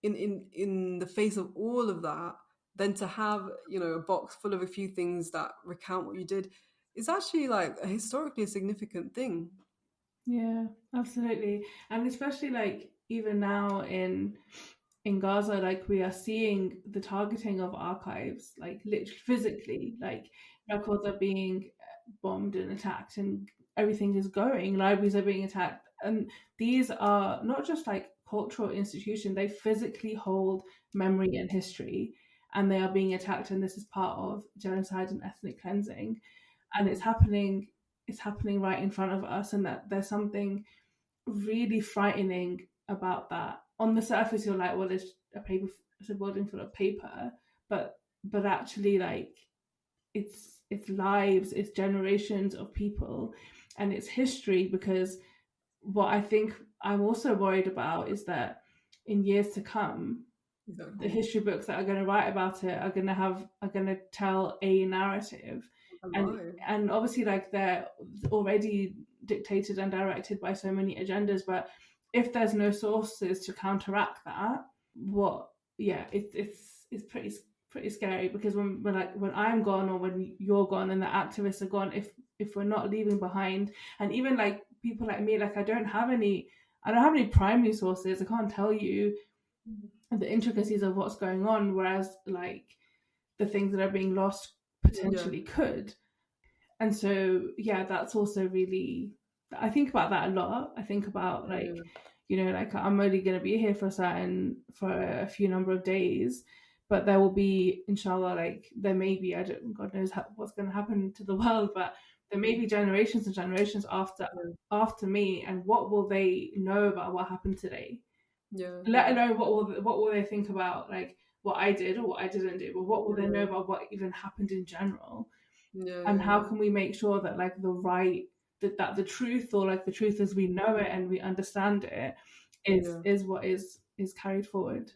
in the face of all of that, then to have, a box full of a few things that recount what you did is actually like historically a significant thing. Yeah, absolutely. And especially like even now in Gaza, like we are seeing the targeting of archives, like literally physically, like records are being bombed and attacked, and everything is going, libraries are being attacked. And these are not just like cultural institutions, they physically hold memory and history, and they are being attacked. And this is part of genocide and ethnic cleansing. And it's happening is happening right in front of us, and that there's something really frightening about that. On the surface, you're like, well, it's a building full of paper, but actually, like, it's lives, it's generations of people, and it's history. Because what I think I'm also worried about is that in years to come, the history books that are going to write about it are going to tell a narrative, and obviously, like, they're already dictated and directed by so many agendas. But if there's no sources to counteract that, it's pretty scary. Because when I'm gone, or when you're gone and the activists are gone, if we're not leaving behind, and even like people like me, like I don't have any primary sources. I can't tell you the intricacies of what's going on, whereas like the things that are being lost potentially could. And so that's also really, I think about that a lot. I think about like like I'm only going to be here for a few number of days, but there will be, inshallah, like there may be, God knows what's going to happen to the world, but there may be generations and generations after me, and what will they know about what happened today? Let alone what will they think about like what I did or what I didn't do, but what will they know about what even happened in general? And how can we make sure that like that the truth, or like the truth as we know it and we understand it, is what is carried forward?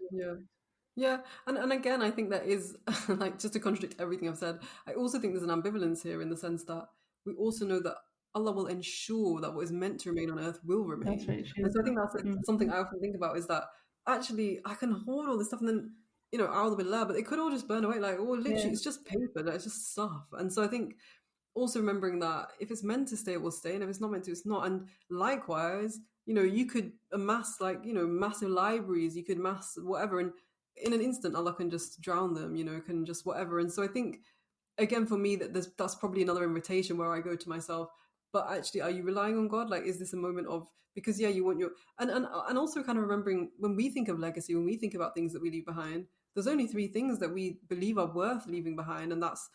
And again, I think that is like, just to contradict everything I've said, I also think there's an ambivalence here, in the sense that we also know that Allah will ensure that what is meant to remain on earth will remain. That's very true. And so I think that's something I often think about, is that actually I can hoard all this stuff, and then A'udhu Billah, but it could all just burn away. Like, literally, it's just paper, it's just stuff. And so I think also remembering that if it's meant to stay, it will stay, and if it's not meant to, it's not. And likewise, you could amass like massive libraries, you could mass whatever, and in an instant Allah can just drown them, can just whatever. And so I think, again, for me, that's probably another invitation where I go to myself, but actually, are you relying on God? Like, is this a moment of, because you want your, and also kind of remembering, when we think of legacy, when we think about things that we leave behind, there's only 3 things that we believe are worth leaving behind, and that's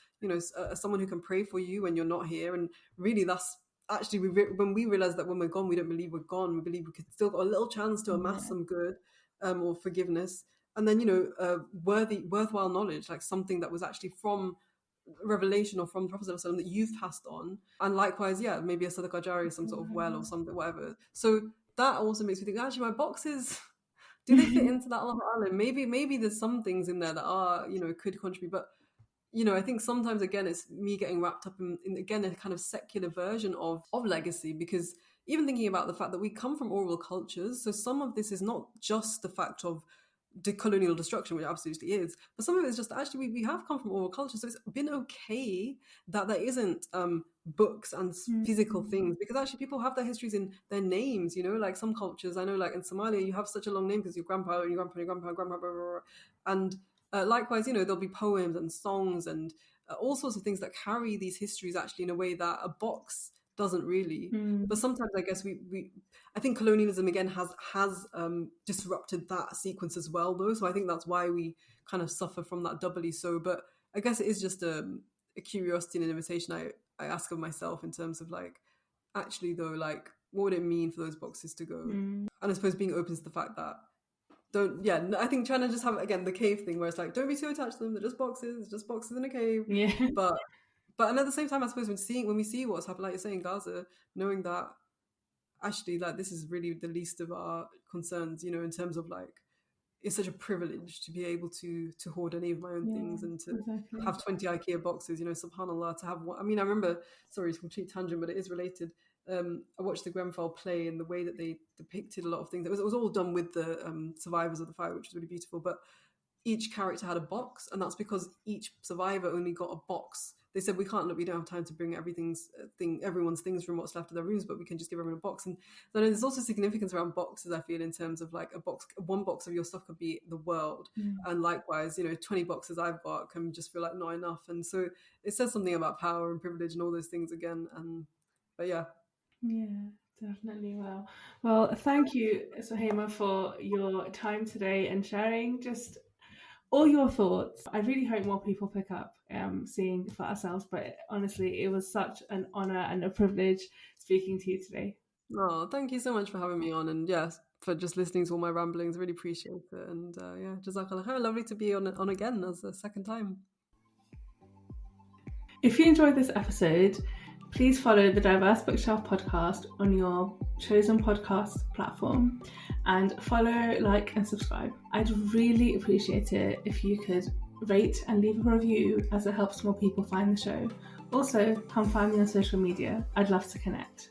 someone who can pray for you when you're not here. And really, that's actually, when we realize that when we're gone, we don't believe we're gone, we believe we could still got a little chance to amass some good, or forgiveness. And then worthwhile knowledge, like something that was actually from revelation or from the Prophet ﷺ that you've passed on. And likewise, maybe a sadaqah jariyah, some sort of well or something, whatever. So that also makes me think, actually, my boxes, do they fit into that? Allahu A'lam. Maybe there's some things in there that are, could contribute. But, I think sometimes, again, it's me getting wrapped up in again, a kind of secular version of legacy, because even thinking about the fact that we come from oral cultures, so some of this is not just the fact of colonial destruction, which absolutely is, but some of it is just actually we have come from oral culture, so it's been okay that there isn't books and physical things, because actually people have their histories in their names. Like some cultures, I know, like in Somalia, you have such a long name because your grandpa and your grandpa and your grandpa and grandpa, blah, blah, blah. And likewise, there'll be poems and songs and all sorts of things that carry these histories actually in a way that a box doesn't really. But sometimes I guess I think colonialism again has disrupted that sequence as well, though. So I think that's why we kind of suffer from that doubly so. But I guess it is just a curiosity and an invitation I ask of myself, in terms of like, actually though, like, what would it mean for those boxes to go? And I suppose being open to the fact that I think trying to just have, again, the cave thing, where it's like, don't be too attached to them, they're just boxes in a cave. But at the same time, I suppose when we see what's happened, like you're saying, Gaza, knowing that actually, like, this is really the least of our concerns, in terms of like, it's such a privilege to be able to hoard any of my own things, and to have 20 IKEA boxes, subhanAllah, to have one. I mean, I remember, sorry, it's a complete tangent, but it is related. I watched the Grenfell play, and the way that they depicted a lot of things, it was all done with the survivors of the fire, which was really beautiful. But each character had a box, and that's because each survivor only got a box. They said, we don't have time to bring everyone's things from what's left of their rooms, but we can just give everyone a box. And then there's also significance around boxes, I feel, in terms of like one box of your stuff could be the world. And likewise, 20 boxes I've got can just feel like not enough. And so it says something about power and privilege and all those things again. But yeah. Yeah, definitely. Well, thank you, Suhaima, for your time today and sharing just all your thoughts. I really hope more people pick up seeing for ourselves, but honestly, it was such an honour and a privilege speaking to you today. Oh, thank you so much for having me on, and yes, for just listening to all my ramblings. Really appreciate it. And yeah, Jazakallah khair. Lovely to be on again as a second time. If you enjoyed this episode, please follow the Diverse Bookshelf podcast on your chosen podcast platform and follow, like, and subscribe. I'd really appreciate it if you could rate and leave a review, as it helps more people find the show. Also, come find me on social media. I'd love to connect.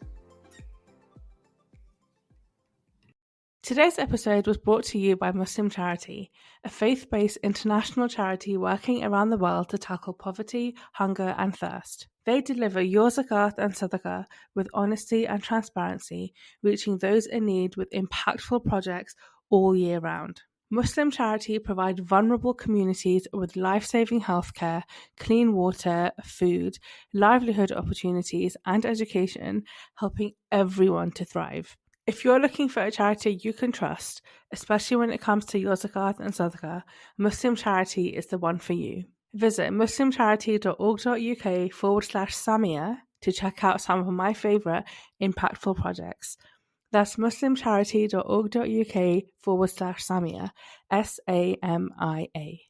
Today's episode was brought to you by Muslim Charity, a faith-based international charity working around the world to tackle poverty, hunger and thirst. They deliver your zakat and sadaqah with honesty and transparency, reaching those in need with impactful projects all year round. Muslim Charity provide vulnerable communities with life-saving healthcare, clean water, food, livelihood opportunities and education, helping everyone to thrive. If you're looking for a charity you can trust, especially when it comes to your zakat and sadaqah, Muslim Charity is the one for you. Visit muslimcharity.org.uk/Samia to check out some of my favourite impactful projects. That's muslimcharity.org.uk/Samia, SAMIA.